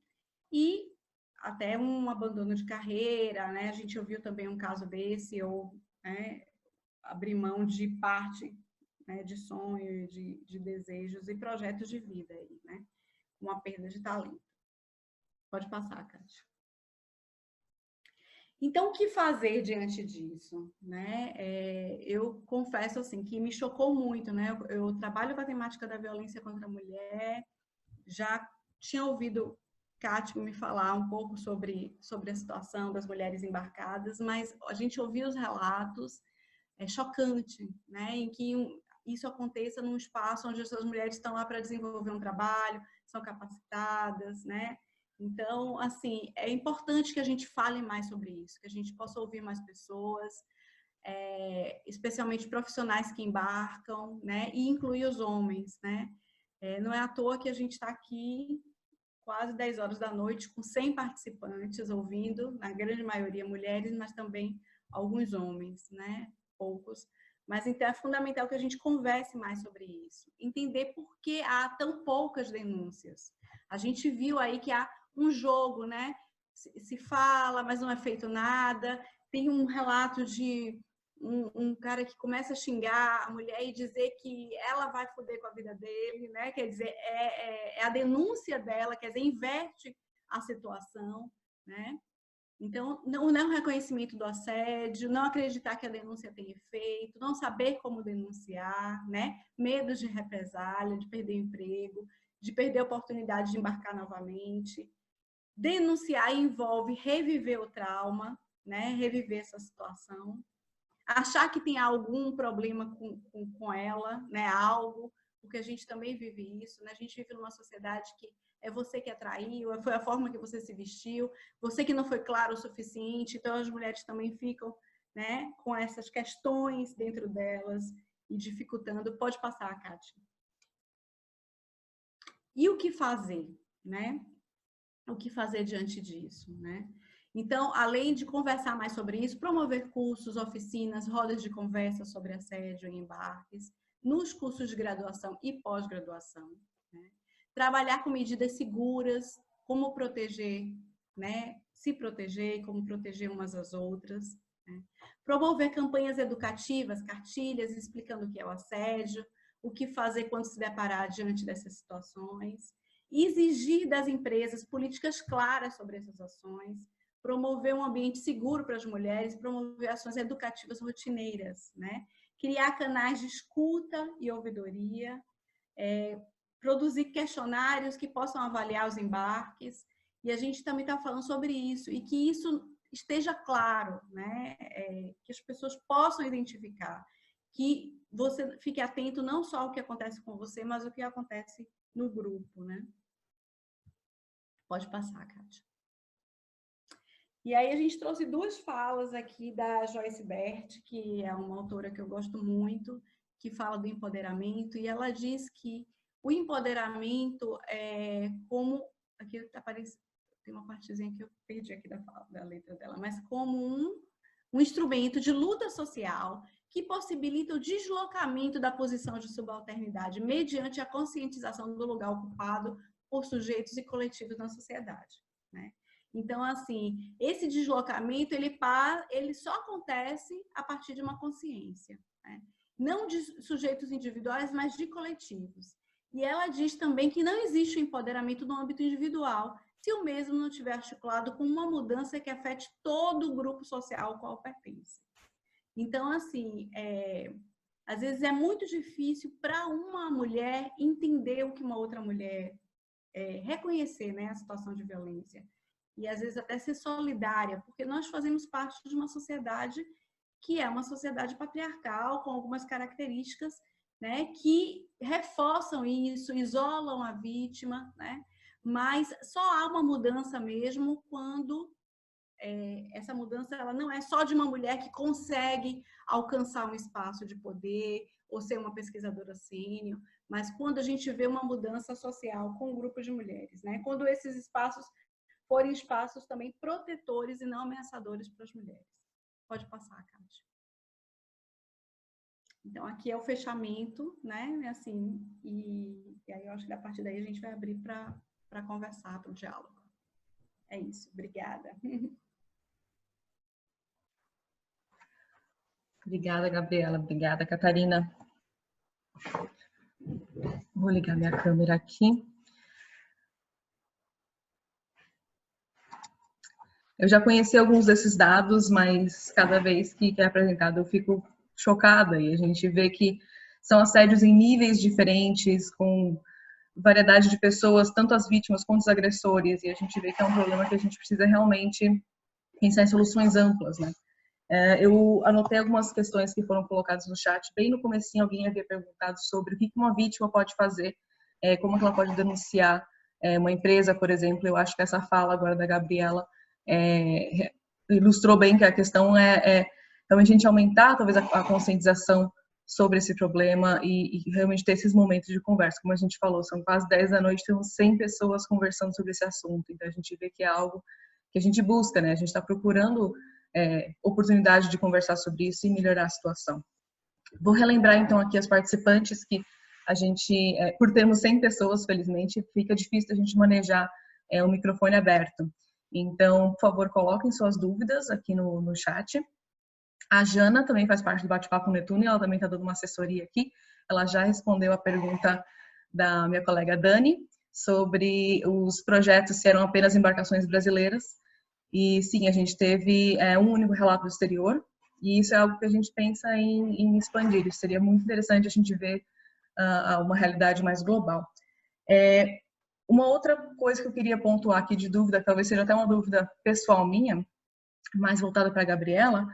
E até um abandono de carreira, né? A gente ouviu também um caso desse, ou, né, abrir mão de parte, né, de sonho, de desejos e projetos de vida aí, né? Uma perda de talento. Pode passar, Kátia. Então, o que fazer diante disso, né? Eu confesso assim que me chocou muito, né? Eu trabalho com a temática da violência contra a mulher, já tinha ouvido Kátia me falar um pouco sobre a situação das mulheres embarcadas, mas a gente ouviu os relatos, é chocante, né? Em que isso aconteça num espaço onde essas mulheres estão lá para desenvolver um trabalho, são capacitadas, né? Então, assim, é importante que a gente fale mais sobre isso, que a gente possa ouvir mais pessoas, especialmente profissionais que embarcam, né? E incluir os homens, né? Não é à toa que a gente está aqui quase 10 horas da noite com 100 participantes ouvindo, na grande maioria mulheres, mas também alguns homens, né? Poucos. Mas então é fundamental que a gente converse mais sobre isso, entender por que há tão poucas denúncias. A gente viu aí que há um jogo, né? Se fala, mas não é feito nada. Tem um relato de um cara que começa a xingar a mulher e dizer que ela vai foder com a vida dele, né? Quer dizer, é a denúncia dela, quer dizer, inverte a situação, né? Então, não reconhecimento do assédio, não acreditar que a denúncia tem efeito, não saber como denunciar, né? Medo de represália, de perder o emprego, de perder a oportunidade de embarcar novamente. Denunciar envolve reviver o trauma, né? Reviver essa situação. achar que tem algum problema com ela, né? Algo, porque a gente também vive isso, né? A gente vive numa sociedade que é você que atraiu, foi a forma que você se vestiu, você que não foi claro o suficiente, então as mulheres também ficam, né, com essas questões dentro delas e dificultando. Pode passar, Kátia. E o que fazer, né? O que fazer diante disso, né? Então, além de conversar mais sobre isso, promover cursos, oficinas, rodas de conversa sobre assédio em embarques, nos cursos de graduação e pós-graduação, né? Trabalhar com medidas seguras, como proteger, né? Se proteger, como proteger umas às outras, né? Promover campanhas educativas, cartilhas, explicando o que é o assédio, o que fazer quando se deparar diante dessas situações, exigir das empresas políticas claras sobre essas ações, promover um ambiente seguro para as mulheres, promover ações educativas rotineiras, né? Criar canais de escuta e ouvidoria, produzir questionários que possam avaliar os embarques, e a gente também está falando sobre isso, e que isso esteja claro, né? Que as pessoas possam identificar, que você fique atento não só ao que acontece com você, mas o que acontece no grupo, né? Pode passar, Kátia. E aí a gente trouxe duas falas aqui da Joyce Bert, que é uma autora que eu gosto muito, que fala do empoderamento, e ela diz que o empoderamento é como... Aqui aparece, tem uma partezinha que eu perdi aqui da letra dela, mas como um instrumento de luta social que possibilita o deslocamento da posição de subalternidade mediante a conscientização do lugar ocupado por sujeitos e coletivos na sociedade, né? Então, assim, esse deslocamento, ele só acontece a partir de uma consciência, né? Não de sujeitos individuais, mas de coletivos. E ela diz também que não existe o empoderamento no âmbito individual, se o mesmo não estiver articulado com uma mudança que afete todo o grupo social ao qual pertence. Então, assim, às vezes é muito difícil para uma mulher entender o que uma outra mulher reconhecer, né, a situação de violência. E às vezes até ser solidária, porque nós fazemos parte de uma sociedade que é uma sociedade patriarcal, com algumas características, né, que reforçam isso, isolam a vítima, né? Mas só há uma mudança mesmo quando essa mudança ela não é só de uma mulher que consegue alcançar um espaço de poder ou ser uma pesquisadora sênior, mas quando a gente vê uma mudança social com um grupo de mulheres, né? Quando esses espaços forem espaços também protetores e não ameaçadores para as mulheres. Pode passar, Kátia. Então, aqui é o fechamento, né? Assim, e aí eu acho que a partir daí a gente vai abrir para conversar, para o diálogo. É isso, obrigada. Obrigada, Gabriela. Obrigada, Catarina. Vou ligar minha câmera aqui. Eu já conheci alguns desses dados, mas cada vez que é apresentado eu fico chocada. E a gente vê que são assédios em níveis diferentes, com variedade de pessoas, tanto as vítimas quanto os agressores. E a gente vê que é um problema que a gente precisa realmente pensar em soluções amplas, né? Eu anotei algumas questões que foram colocadas no chat. Bem no comecinho, alguém havia perguntado sobre o que uma vítima pode fazer, como que ela pode denunciar uma empresa, por exemplo. Eu acho que essa fala agora da Gabriela ilustrou bem que a questão é realmente a gente aumentar, talvez, a conscientização sobre esse problema e realmente ter esses momentos de conversa. Como a gente falou, são quase 10 da noite, temos 100 pessoas conversando sobre esse assunto. Então, a gente vê que é algo que a gente busca, né? A gente está procurando oportunidade de conversar sobre isso e melhorar a situação. Vou relembrar, então, aqui as participantes que a gente, por termos 100 pessoas, felizmente, fica difícil a gente manejar o microfone aberto. Então, por favor, coloquem suas dúvidas aqui no chat. A Jana também faz parte do Bate-Papo Netuno e ela também está dando uma assessoria aqui. Ela já respondeu a pergunta da minha colega Dani sobre os projetos se eram apenas embarcações brasileiras. E sim, a gente teve um único relato do exterior e isso é algo que a gente pensa em expandir. Isso seria muito interessante a gente ver uma realidade mais global. Uma outra coisa que eu queria pontuar aqui de dúvida, que talvez seja até uma dúvida pessoal minha, mais voltada para a Gabriela,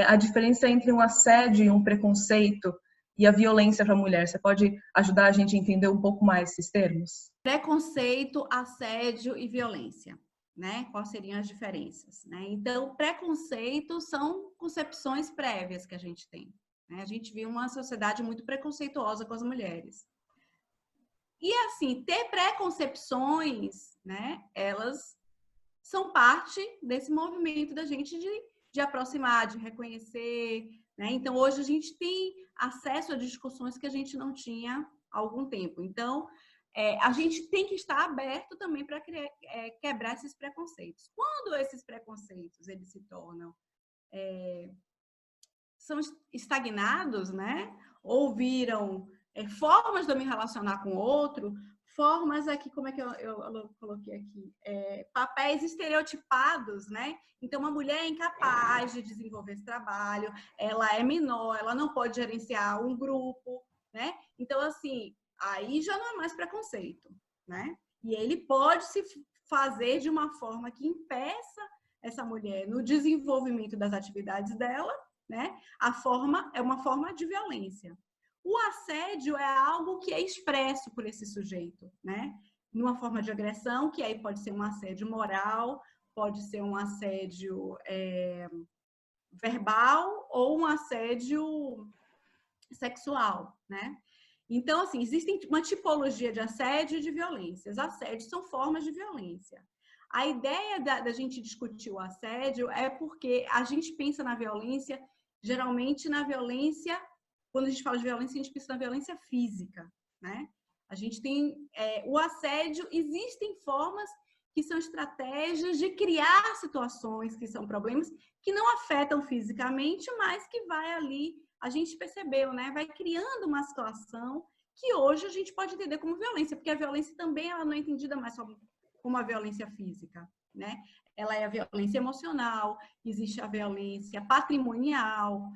a diferença entre um assédio e um preconceito e a violência para a mulher. Você pode ajudar a gente a entender um pouco mais esses termos? Preconceito, assédio e violência, né? Quais seriam as diferenças, né? Então, preconceito são concepções prévias que a gente tem, né? A gente vive uma sociedade muito preconceituosa com as mulheres. E, assim, ter preconcepções, né? Elas são parte desse movimento da gente de aproximar, de reconhecer, né? Então, hoje a gente tem acesso a discussões que a gente não tinha há algum tempo. Então, a gente tem que estar aberto também para quebrar esses preconceitos. Quando esses preconceitos eles se tornam são estagnados, né? Ou viram formas de eu me relacionar com o outro, formas aqui, como é que eu coloquei aqui? Papéis estereotipados, né? Então, uma mulher é incapaz de desenvolver esse trabalho, ela é menor, ela não pode gerenciar um grupo, né? Então, assim, aí já não é mais preconceito, né? E ele pode se fazer de uma forma que impeça essa mulher no desenvolvimento das atividades dela, né? A forma é uma forma de violência. O assédio é algo que é expresso por esse sujeito, né? Numa forma de agressão, que aí pode ser um assédio moral, pode ser um assédio verbal ou um assédio sexual, né? Então, assim, existe uma tipologia de assédio e de violências. Assédios são formas de violência. A ideia da gente discutir o assédio é porque a gente pensa na violência, geralmente na violência, quando a gente fala de violência, a gente pensa na violência física, né? A gente tem o assédio, existem formas que são estratégias de criar situações que são problemas que não afetam fisicamente, mas que vai ali, a gente percebeu, né? Vai criando uma situação que hoje a gente pode entender como violência, porque a violência também ela não é entendida mais só como a violência física, né? Ela é a violência emocional, existe a violência patrimonial,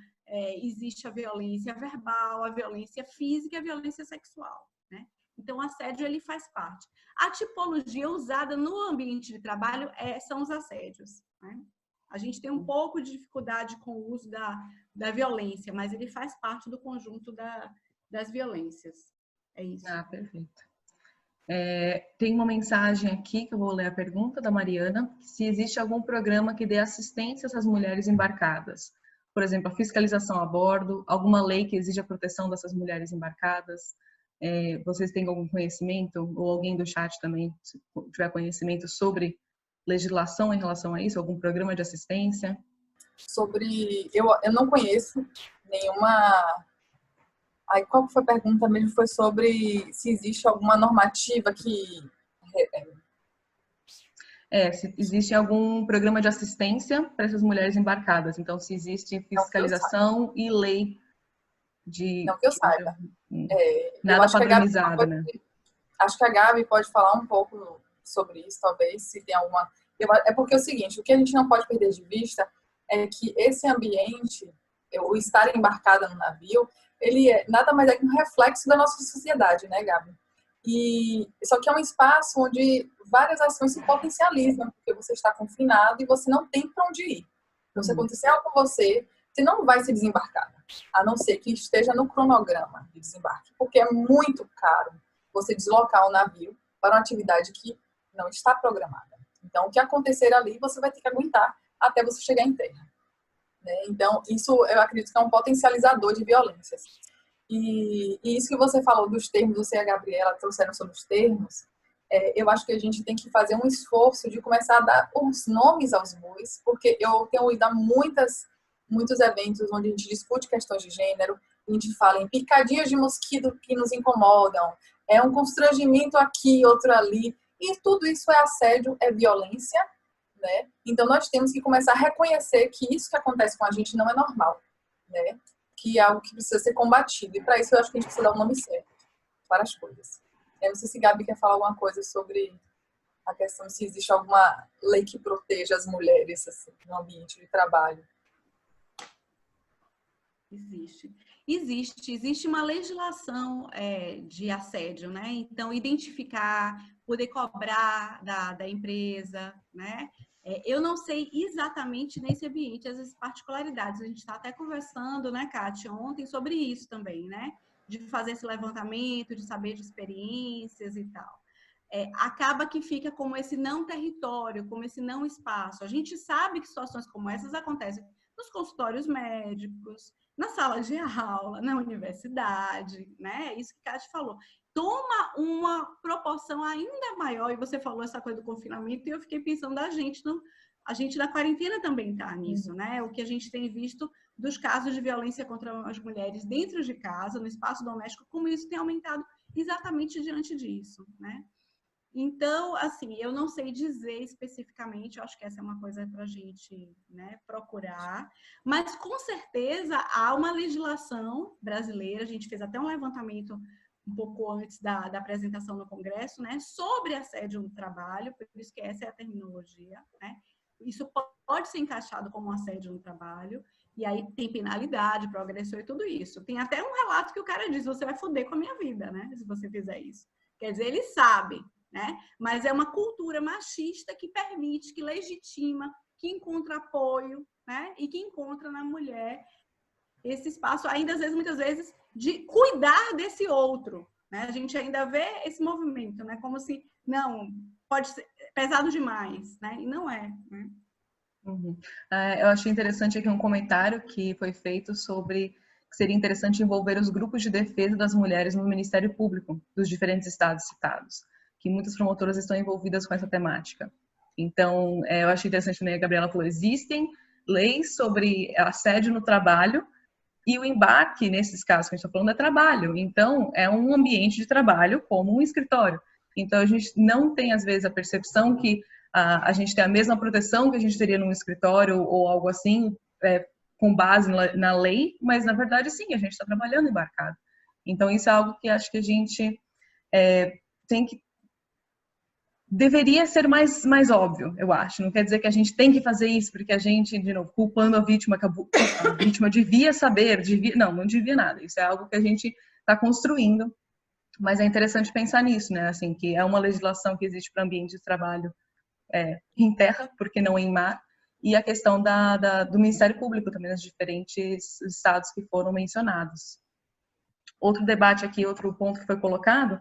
existe a violência verbal, a violência física e a violência sexual, né? Então, o assédio, ele faz parte. A tipologia usada no ambiente de trabalho são os assédios, né? A gente tem um pouco de dificuldade com o uso da violência, mas ele faz parte do conjunto das violências. É isso. Ah, perfeito. Tem uma mensagem aqui, que eu vou ler a pergunta da Mariana, se existe algum programa que dê assistência a essas mulheres embarcadas. Por exemplo, a fiscalização a bordo, alguma lei que exija a proteção dessas mulheres embarcadas. Vocês têm algum conhecimento, ou alguém do chat também, se tiver conhecimento sobre legislação em relação a isso, algum programa de assistência? Eu não conheço nenhuma. Aí, qual foi a pergunta mesmo? Foi sobre se existe alguma normativa que... Se existe algum programa de assistência para essas mulheres embarcadas. Então, se existe fiscalização e lei de... Não que eu saiba. Nada padronizado, né? Acho que a Gabi pode falar um pouco sobre isso, talvez, se tem alguma... É porque é o seguinte, o que a gente não pode perder de vista é que esse ambiente, o estar embarcada no navio, ele nada mais é que um reflexo da nossa sociedade, né, Gabi? Só que é um espaço onde várias ações se potencializam, porque você está confinado e você não tem para onde ir. Então, se acontecer algo com você não vai ser desembarcada, a não ser que esteja no cronograma de desembarque, porque é muito caro você deslocar o navio para uma atividade que não está programada. Então, o que acontecer ali, você vai ter que aguentar até você chegar em terra, né? Então, isso eu acredito que é um potencializador de violências. E isso que você falou dos termos, você e a Gabriela trouxeram sobre os termos, eu acho que a gente tem que fazer um esforço de começar a dar os nomes aos bois, porque eu tenho ido a muitos eventos onde a gente discute questões de gênero, a gente fala em picadinhas de mosquito que nos incomodam, um constrangimento aqui, outro ali, e tudo isso é assédio, é violência, né? Então, nós temos que começar a reconhecer que isso que acontece com a gente não é normal, né? Que é algo que precisa ser combatido. E, para isso, eu acho que a gente precisa dar o nome certo para as coisas. Eu não sei se Gabi quer falar alguma coisa sobre a questão de se existe alguma lei que proteja as mulheres assim, no ambiente de trabalho. Existe uma legislação de assédio, né? Então, identificar, poder cobrar da empresa, né? Eu não sei exatamente nesse ambiente as particularidades. A gente está até conversando, né, Kátia, ontem sobre isso também, né? De fazer esse levantamento, de saber de experiências e tal. Acaba que fica como esse não território, como esse não espaço. A gente sabe que situações como essas acontecem nos consultórios médicos, na sala de aula, na universidade, né? Isso que a Kátia falou. Toma uma proporção ainda maior, e você falou essa coisa do confinamento, e eu fiquei pensando a gente na quarentena também está nisso, né? O que a gente tem visto dos casos de violência contra as mulheres dentro de casa, no espaço doméstico, como isso tem aumentado exatamente diante disso, né? Então, assim, eu não sei dizer especificamente, eu acho que essa é uma coisa para a gente, né, procurar, mas com certeza há uma legislação brasileira, a gente fez até um levantamento um pouco antes da apresentação no Congresso, né, sobre assédio no trabalho, por isso que essa é a terminologia, né? Isso pode ser encaixado como um assédio no trabalho, e aí tem penalidade para o agressor e tudo isso. Tem até um relato que o cara diz, você vai foder com a minha vida, né, se você fizer isso. Quer dizer, ele sabe, né? Mas é uma cultura machista que permite, que legitima, que encontra apoio, né? E que encontra na mulher esse espaço, ainda às vezes, muitas vezes, de cuidar desse outro, né? A gente ainda vê esse movimento, né? Como se, não, pode ser pesado demais, né? E não é, né? Eu achei interessante aqui um comentário que foi feito sobre que seria interessante envolver os grupos de defesa das mulheres no Ministério Público dos diferentes estados citados, que muitas promotoras estão envolvidas com essa temática. Então, eu achei interessante também, a Gabriela falou, existem leis sobre assédio no trabalho e o embarque, nesses casos que a gente está falando, é trabalho. Então, é um ambiente de trabalho como um escritório. Então, a gente não tem, às vezes, a percepção que a gente tem a mesma proteção que a gente teria num escritório ou algo assim, com base na lei, mas, na verdade, sim, a gente está trabalhando embarcado. Então, isso é algo que acho que a gente tem que deveria ser mais óbvio, eu acho. Não quer dizer que a gente tem que fazer isso porque a gente, de novo, culpando a vítima, que a vítima devia saber, não devia nada. Isso é algo que a gente está construindo, mas é interessante pensar nisso, né? Assim, que é uma legislação que existe para ambiente de trabalho em terra, porque não em mar, e a questão do Ministério Público também, nos diferentes estados que foram mencionados. Outro debate aqui, outro ponto que foi colocado,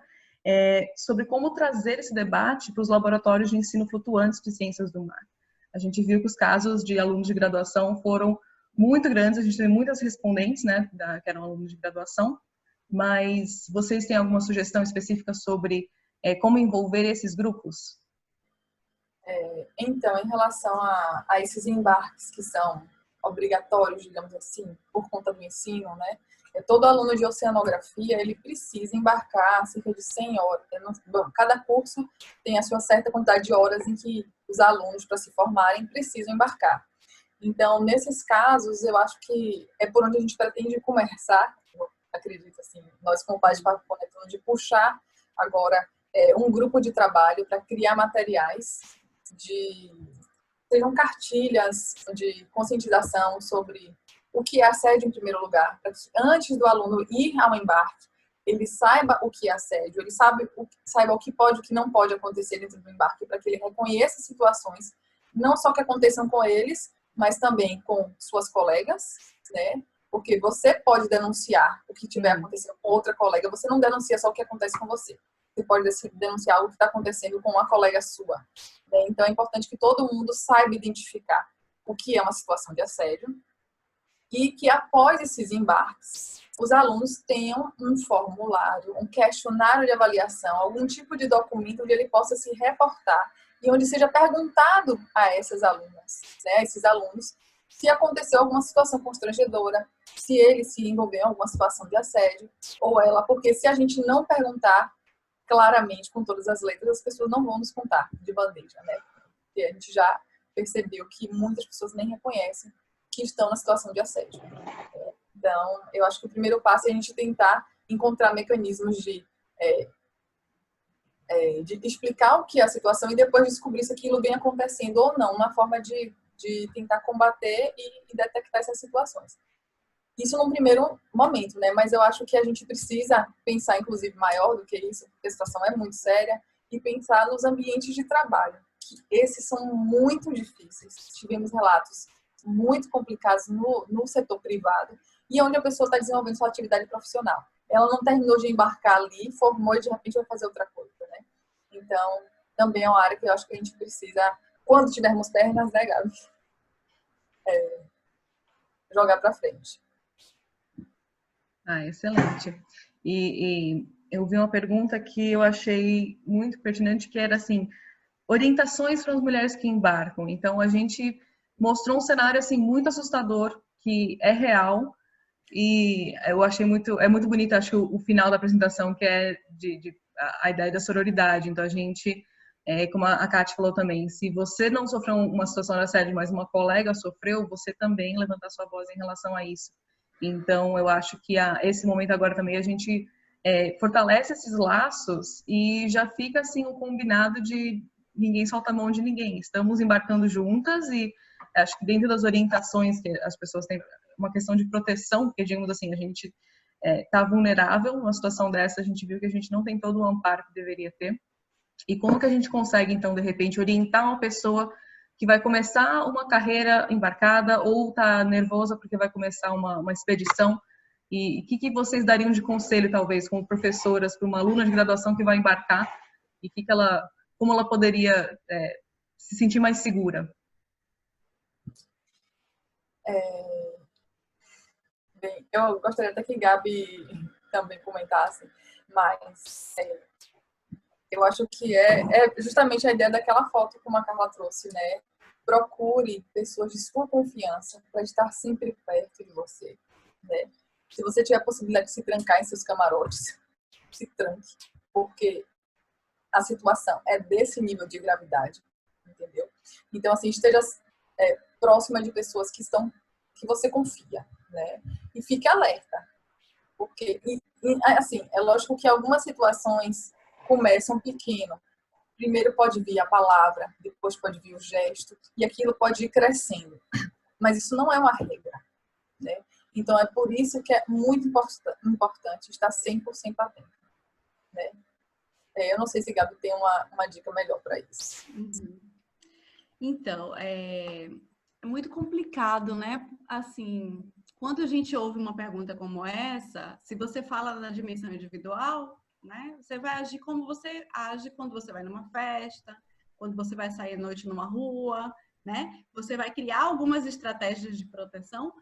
sobre como trazer esse debate para os laboratórios de ensino flutuantes de ciências do mar. A gente viu que os casos de alunos de graduação foram muito grandes, a gente teve muitas respondentes, né, que eram alunos de graduação, mas vocês têm alguma sugestão específica sobre como envolver esses grupos? Então, em relação a esses embarques que são obrigatórios, digamos assim, por conta do ensino, né? Todo aluno de oceanografia, ele precisa embarcar cerca de 100 horas. Bom, cada curso tem a sua certa quantidade de horas em que os alunos, para se formarem, precisam embarcar. Então, nesses casos, eu acho que é por onde a gente pretende começar, eu acredito, assim, nós como pais de Papo Conectando, de puxar agora um grupo de trabalho para criar materiais sejam cartilhas de conscientização sobre o que é assédio em primeiro lugar, para que antes do aluno ir ao embarque, ele saiba o que é assédio, ele saiba o que pode e o que não pode acontecer dentro do embarque, para que ele reconheça situações, não só que aconteçam com eles, mas também com suas colegas, né? Porque você pode denunciar o que tiver acontecendo com outra colega, você não denuncia só o que acontece com você. Você pode denunciar o que está acontecendo com uma colega sua. Né? Então, é importante que todo mundo saiba identificar o que é uma situação de assédio e que, após esses embarques, os alunos tenham um formulário, um questionário de avaliação, algum tipo de documento onde ele possa se reportar e onde seja perguntado a essas alunas, né, a esses alunos, se aconteceu alguma situação constrangedora, se ele se envolveu em alguma situação de assédio, ou ela, porque se a gente não perguntar claramente, com todas as letras, as pessoas não vão nos contar de bandeja, né? Porque a gente já percebeu que muitas pessoas nem reconhecem que estão na situação de assédio. Então, eu acho que o primeiro passo é a gente tentar encontrar mecanismos de explicar o que é a situação e depois descobrir se aquilo vem acontecendo ou não, uma forma de tentar combater e detectar essas situações. Isso num primeiro momento, né? Mas eu acho que a gente precisa pensar, inclusive, maior do que isso, porque a situação é muito séria, e pensar nos ambientes de trabalho, que esses são muito difíceis. Tivemos relatos muito complicados no setor privado e onde a pessoa está desenvolvendo sua atividade profissional. Ela não terminou de embarcar ali, formou e de repente vai fazer outra coisa, né? Então, também é uma área que eu acho que a gente precisa, quando tivermos pernas, né, Gabi? Jogar para frente. Ah, excelente. E eu vi uma pergunta que eu achei muito pertinente, que era assim, orientações para as mulheres que embarcam. Então, a gente mostrou um cenário assim muito assustador, que é real, e eu achei é muito bonito, acho que o final da apresentação, que é a ideia da sororidade. Então, a gente, como a Kátia falou também, se você não sofreu uma situação de assédio, mas uma colega sofreu, você também levantar sua voz em relação a isso. Então, eu acho que esse momento agora também a gente fortalece esses laços e já fica assim o combinado de ninguém solta a mão de ninguém. Estamos embarcando juntas e acho que dentro das orientações que as pessoas têm, uma questão de proteção, porque, digamos assim, a gente está vulnerável numa situação dessa, a gente viu que a gente não tem todo o amparo que deveria ter. E como que a gente consegue, então, de repente, orientar uma pessoa que vai começar uma carreira embarcada ou está nervosa porque vai começar uma expedição? E o que vocês dariam de conselho, talvez, como professoras, para uma aluna de graduação que vai embarcar e como ela poderia se sentir mais segura? Bem, eu gostaria até que Gabi também comentasse, mas eu acho que é justamente a ideia daquela foto como a Carla trouxe, né? Procure pessoas de sua confiança para estar sempre perto de você, né? Se você tiver a possibilidade de se trancar em seus camarotes, se tranque, porque a situação é desse nível de gravidade, entendeu? Então, assim, esteja próxima de pessoas que você confia, né? E fique alerta, porque, assim, é lógico que algumas situações começam pequeno. Primeiro pode vir a palavra, depois pode vir o gesto, e aquilo pode ir crescendo. Mas isso não é uma regra, né? Então, é por isso que é muito importante estar 100% atento, né? Eu não sei se Gabi tem uma dica melhor para isso. Uhum. Então, é muito complicado, né? Assim, quando a gente ouve uma pergunta como essa, se você fala na dimensão individual, né? Você vai agir como você age quando você vai numa festa, quando você vai sair à noite numa rua, né? Você vai criar algumas estratégias de proteção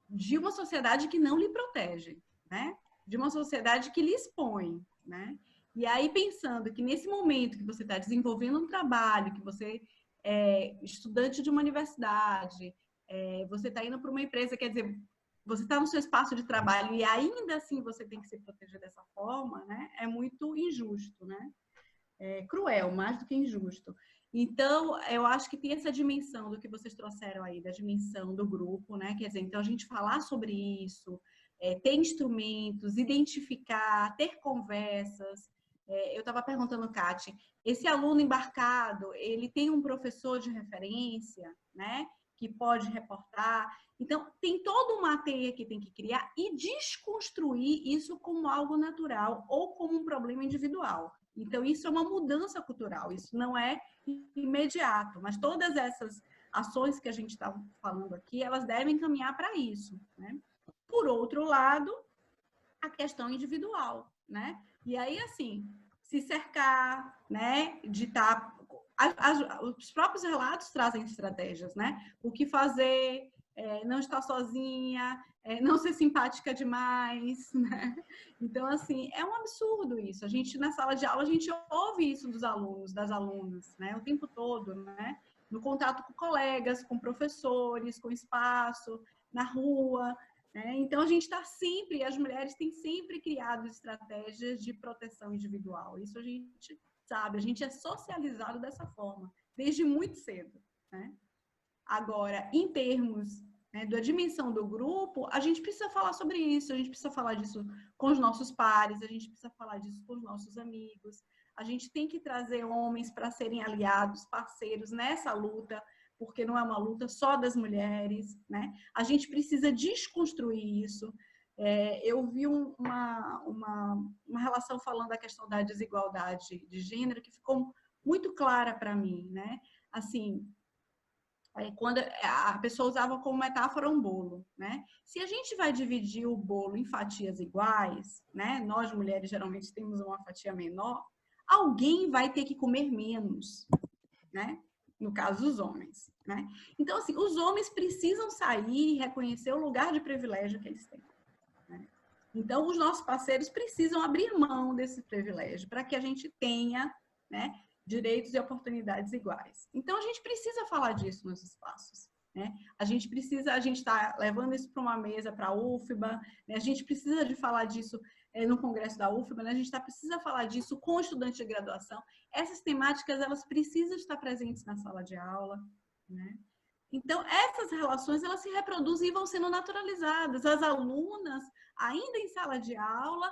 de uma sociedade que não lhe protege, né? De uma sociedade que lhe expõe, né? E aí, pensando que nesse momento que você está desenvolvendo um trabalho, que você é estudante de uma universidade, você está indo para uma empresa, quer dizer, você está no seu espaço de trabalho e ainda assim você tem que se proteger dessa forma, né? É muito injusto, né? É cruel, mais do que injusto. Então, eu acho que tem essa dimensão do que vocês trouxeram aí, da dimensão do grupo, né? Quer dizer, então a gente falar sobre isso, ter instrumentos, identificar, ter conversas. Eu estava perguntando, Kátia, esse aluno embarcado, ele tem um professor de referência, né? Que pode reportar. Então, tem toda uma teia que tem que criar e desconstruir isso como algo natural ou como um problema individual. Então, isso é uma mudança cultural, isso não é imediato, mas todas essas ações que a gente está falando aqui, elas devem caminhar para isso, né? Por outro lado, a questão individual, né? E aí, assim, se cercar, né? De estar... Os próprios relatos trazem estratégias, né? O que fazer, não estar sozinha, não ser simpática demais, né? Então, assim, é um absurdo isso. A gente, na sala de aula, a gente ouve isso dos alunos, das alunas, né? O tempo todo, né? No contato com colegas, com professores, com espaço, na rua, né? Então, a gente está sempre, as mulheres têm sempre criado estratégias de proteção individual. Isso a gente sabe, a gente é socializado dessa forma, desde muito cedo, né? Agora, em termos, né, da dimensão do grupo, a gente precisa falar sobre isso, a gente precisa falar disso com os nossos pares, a gente precisa falar disso com os nossos amigos, a gente tem que trazer homens para serem aliados, parceiros nessa luta, porque não é uma luta só das mulheres, né? A gente precisa desconstruir isso. Eu vi uma relação falando da questão da desigualdade de gênero que ficou muito clara para mim, né? Assim, quando a pessoa usava como metáfora um bolo, né? Se a gente vai dividir o bolo em fatias iguais, né? Nós mulheres geralmente temos uma fatia menor, alguém vai ter que comer menos, né? No caso, os homens, né? Então, assim, os homens precisam sair e reconhecer o lugar de privilégio que eles têm, né? Então, os nossos parceiros precisam abrir mão desse privilégio para que a gente tenha, né, direitos e oportunidades iguais. Então, a gente precisa falar disso nos espaços, né? A gente está levando isso para uma mesa, para a UFBA, né? A gente precisa de falar disso no congresso da UFBA, né? A gente precisa falar disso com estudantes de graduação. Essas temáticas, elas precisam estar presentes na sala de aula, né? Então, essas relações, elas se reproduzem e vão sendo naturalizadas. As alunas, ainda em sala de aula,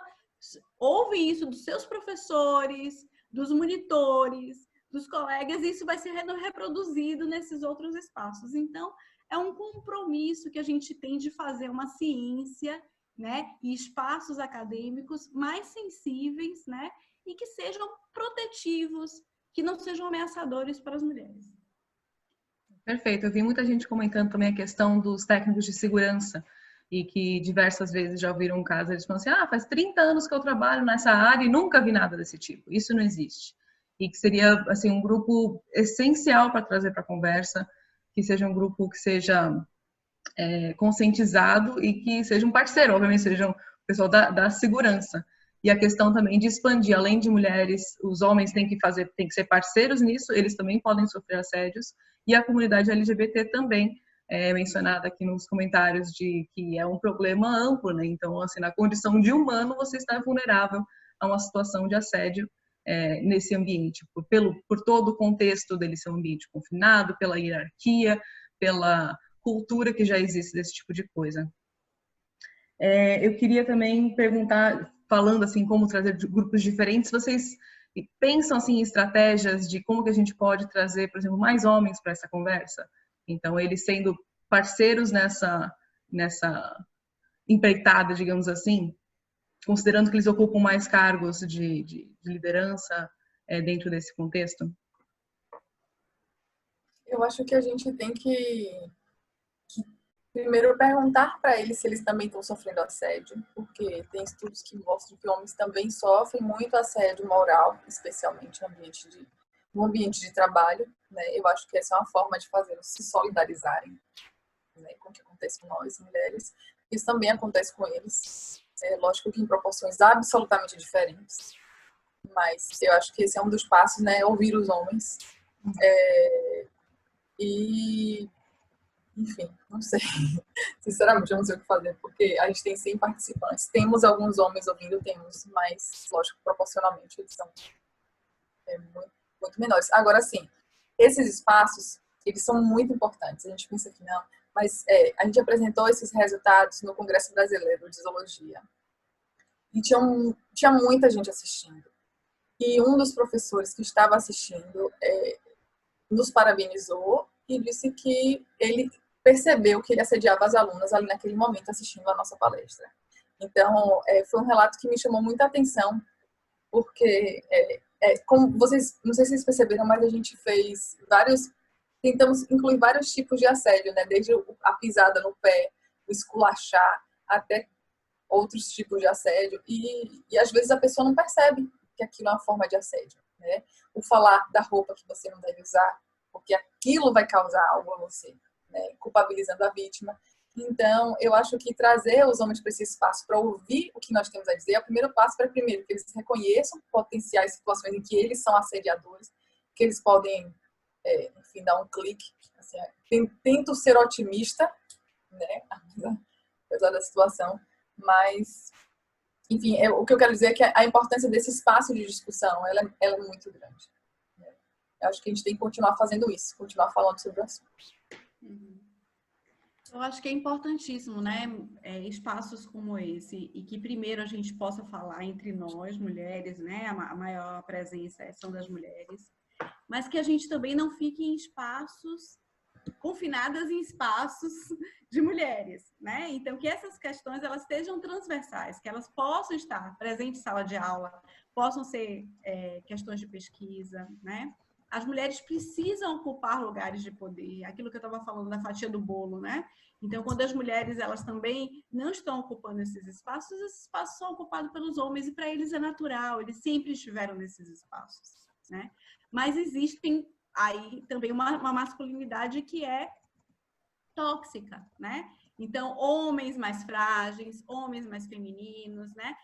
ouvem isso dos seus professores, dos monitores, dos colegas, e isso vai ser reproduzido nesses outros espaços. Então, é um compromisso que a gente tem de fazer uma ciência, né, e espaços acadêmicos mais sensíveis, né, e que sejam protetivos, que não sejam ameaçadores para as mulheres. Perfeito. Eu vi muita gente comentando também a questão dos técnicos de segurança e que diversas vezes já ouviram um caso, eles falam assim, faz 30 anos que eu trabalho nessa área e nunca vi nada desse tipo. Isso não existe. E que seria, assim, um grupo essencial para trazer para a conversa, que seja um grupo que seja conscientizado e que seja um parceiro, obviamente, seja o pessoal da segurança. E a questão também de expandir, além de mulheres, os homens têm que ser parceiros nisso, eles também podem sofrer assédios, e a comunidade LGBT também é mencionada aqui nos comentários de que é um problema amplo, né? Então, assim, na condição de humano, você está vulnerável a uma situação de assédio nesse ambiente, por todo o contexto dele ser um ambiente confinado, pela hierarquia, pela cultura que já existe desse tipo de coisa. Eu queria também perguntar, falando assim, como trazer grupos diferentes, vocês pensam assim em estratégias de como que a gente pode trazer, por exemplo, mais homens para essa conversa? Então, eles sendo parceiros nessa empreitada, digamos assim, considerando que eles ocupam mais cargos de liderança dentro desse contexto? Eu acho que a gente tem que primeiro perguntar para eles se eles também estão sofrendo assédio, porque tem estudos que mostram que homens também sofrem muito assédio moral, especialmente no ambiente de trabalho, né? Eu acho que essa é uma forma de fazê-los se solidarizarem, né, com o que acontece com nós, mulheres. Isso também acontece com eles, lógico que em proporções absolutamente diferentes, mas eu acho que esse é um dos passos, né, ouvir os homens. Enfim, não sei. Sinceramente, eu não sei o que fazer, porque a gente tem 100 participantes. Temos alguns homens ouvindo, mas, lógico, proporcionalmente, eles são muito, muito menores. Agora, sim, esses espaços, eles são muito importantes. A gente pensa que não, mas a gente apresentou esses resultados no Congresso Brasileiro de Zoologia. E tinha muita gente assistindo. E um dos professores que estava assistindo nos parabenizou e disse que ele percebeu que ele assediava as alunas ali naquele momento assistindo a nossa palestra. Então, foi um relato que me chamou muita atenção, porque, como vocês, não sei se vocês perceberam, mas a gente tentamos incluir vários tipos de assédio, né? Desde a pisada no pé, o esculachar, até outros tipos de assédio, e às vezes a pessoa não percebe que aquilo é uma forma de assédio, né? O falar da roupa que você não deve usar, porque aquilo vai causar algo a você, né? Culpabilizando a vítima. Então, eu acho que trazer os homens para esse espaço para ouvir o que nós temos a dizer é o primeiro passo para, primeiro, que eles reconheçam potenciais situações em que eles são assediadores, que eles podem, enfim, dar um clique. Assim, tento ser otimista, né? Apesar da situação, mas, enfim, o que eu quero dizer é que a importância desse espaço de discussão, ela é muito grande. Eu acho que a gente tem que continuar fazendo isso, continuar falando sobre o assunto. Eu acho que é importantíssimo, né? Espaços como esse, e que primeiro a gente possa falar entre nós, mulheres, né? A maior presença são das mulheres, mas que a gente também não fique em espaços confinadas em espaços de mulheres, né? Então, que essas questões elas estejam transversais, que elas possam estar presentes em sala de aula, possam ser questões de pesquisa, né? As mulheres precisam ocupar lugares de poder, aquilo que eu estava falando da fatia do bolo, né? Então, quando as mulheres elas também não estão ocupando esses espaços são ocupados pelos homens e para eles é natural, eles sempre estiveram nesses espaços, né? Mas existem aí também uma masculinidade que é tóxica, né? Então, homens mais frágeis, homens mais femininos, né?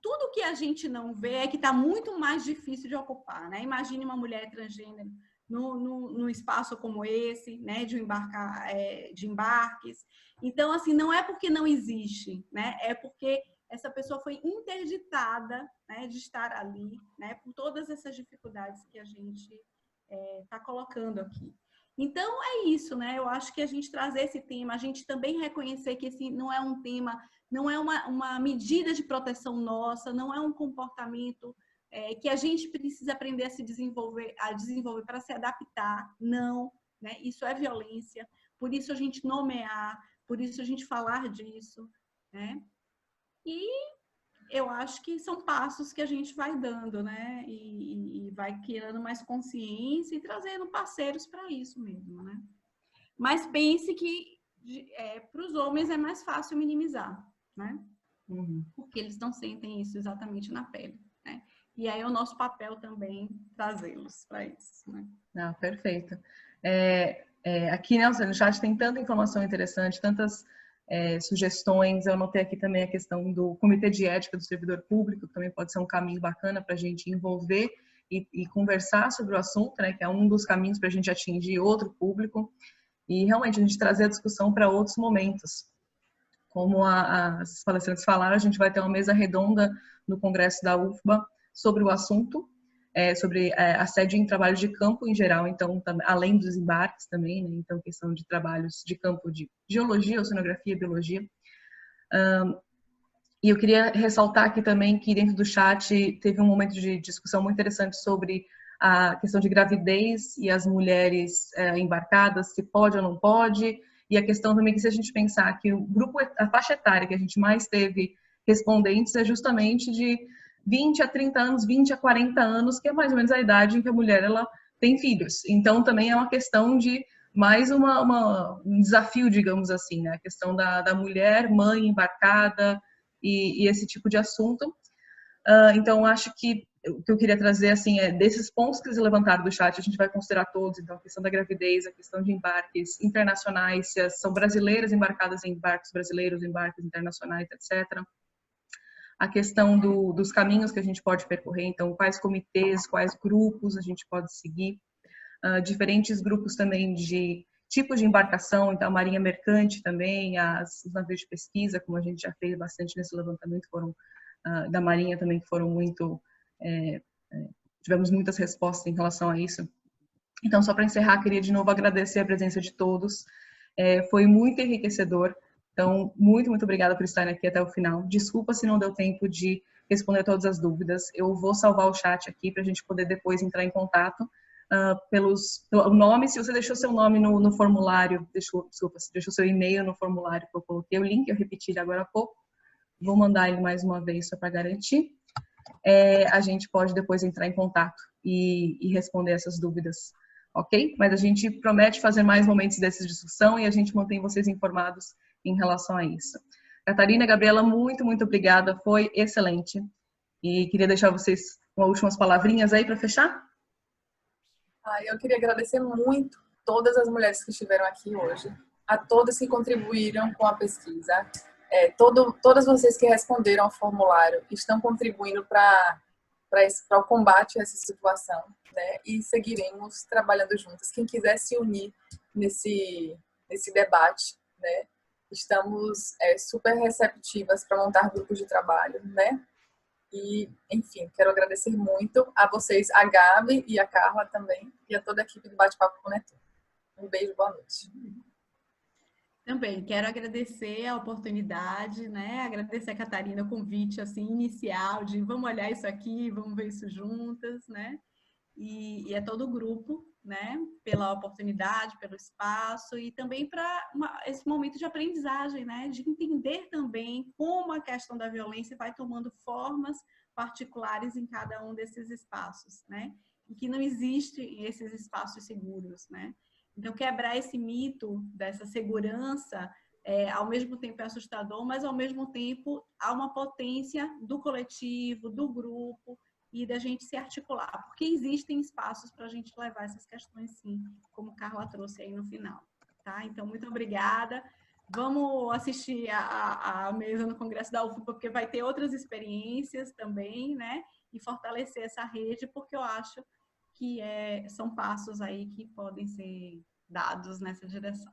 Tudo que a gente não vê é que está muito mais difícil de ocupar, né? Imagine uma mulher transgênero num espaço como esse, né? De embarques. Então, assim, não é porque não existe, né? É porque essa pessoa foi interditada, né, de estar ali, né? Por todas essas dificuldades que a gente está colocando aqui. Então, é isso, né? Eu acho que a gente trazer esse tema, a gente também reconhecer que esse não é um tema, não é uma medida de proteção nossa, não é um comportamento que a gente precisa aprender a desenvolver para se adaptar. Não, né? Isso é violência. Por isso a gente nomear, por isso a gente falar disso, né? E eu acho que são passos que a gente vai dando, né? E vai criando mais consciência e trazendo parceiros para isso mesmo, né? Mas pense que para os homens é mais fácil minimizar, né? Porque eles não sentem isso exatamente na pele, né? E aí é o nosso papel também trazê-los para isso, né? Ah, perfeito. Aqui, né, no chat tem tanta informação interessante, tantas sugestões. Eu anotei aqui também a questão do Comitê de Ética do Servidor Público, que também pode ser um caminho bacana para a gente envolver e conversar sobre o assunto, né, que é um dos caminhos para a gente atingir outro público e realmente a gente trazer a discussão para outros momentos. Como as palestrantes falaram, a gente vai ter uma mesa redonda no Congresso da UFBA sobre o assunto, sobre assédio em trabalhos de campo em geral, então, além dos embarques também, né? Então, questão de trabalhos de campo de geologia, oceanografia, biologia. E eu queria ressaltar aqui também que dentro do chat teve um momento de discussão muito interessante sobre a questão de gravidez e as mulheres embarcadas, se pode ou não pode, e a questão também que se a gente pensar que o grupo, a faixa etária que a gente mais teve respondentes é justamente de 20 a 30 anos, 20 a 40 anos, que é mais ou menos a idade em que a mulher ela tem filhos. Então também é uma questão de mais um desafio, digamos assim, né? A questão da mulher, mãe embarcada e esse tipo de assunto. Então acho que o que eu queria trazer assim desses pontos que eles levantaram do chat, a gente vai considerar todos, então a questão da gravidez, a questão de embarques internacionais, se são brasileiras embarcadas em barcos brasileiros, embarques internacionais, etc. A questão dos caminhos que a gente pode percorrer, então quais comitês, quais grupos a gente pode seguir, diferentes grupos também de tipos de embarcação, então a marinha mercante também, os navios de pesquisa, como a gente já fez bastante nesse levantamento, foram da marinha também, que foram muito, tivemos muitas respostas em relação a isso. Então, só para encerrar, queria de novo agradecer a presença de todos, foi muito enriquecedor. Então, muito, muito obrigada por estarem aqui até o final. Desculpa se não deu tempo de responder todas as dúvidas. Eu vou salvar o chat aqui para a gente poder depois entrar em contato pelo nome. Se você deixou seu nome no formulário, desculpa, se deixou seu e-mail no formulário que eu coloquei o link, eu repeti ele agora há pouco. Vou mandar ele mais uma vez só para garantir. A gente pode depois entrar em contato e responder essas dúvidas, ok? Mas a gente promete fazer mais momentos dessa discussão e a gente mantém vocês informados em relação a isso. Catarina, Gabriela, muito, muito obrigada, foi excelente. E queria deixar vocês com últimas palavrinhas aí para fechar. Eu queria agradecer muito todas as mulheres que estiveram aqui hoje, a todas que contribuíram com a pesquisa, todas vocês que responderam ao formulário estão contribuindo para o combate a essa situação, né? E seguiremos trabalhando juntas. Quem quiser se unir nesse debate, né? Estamos super receptivas para montar grupos de trabalho, né? E, enfim, quero agradecer muito a vocês, a Gabi e a Carla também, e a toda a equipe do Bate-Papo com Netuno. Um beijo, boa noite. Também quero agradecer a oportunidade, né? Agradecer a Catarina o convite assim inicial de vamos olhar isso aqui, vamos ver isso juntas, né? E a todo o grupo, né, pela oportunidade, pelo espaço e também para esse momento de aprendizagem, né, de entender também como a questão da violência vai tomando formas particulares em cada um desses espaços, né, e que não existem esses espaços seguros, né. Então, quebrar esse mito dessa segurança, ao mesmo tempo é assustador, mas ao mesmo tempo há uma potência do coletivo, do grupo, e da gente se articular, porque existem espaços para a gente levar essas questões, sim, como Carla trouxe aí no final, tá? Então, muito obrigada. Vamos assistir a mesa no Congresso da UFBA, porque vai ter outras experiências também, né? E fortalecer essa rede, porque eu acho que são passos aí que podem ser dados nessa direção.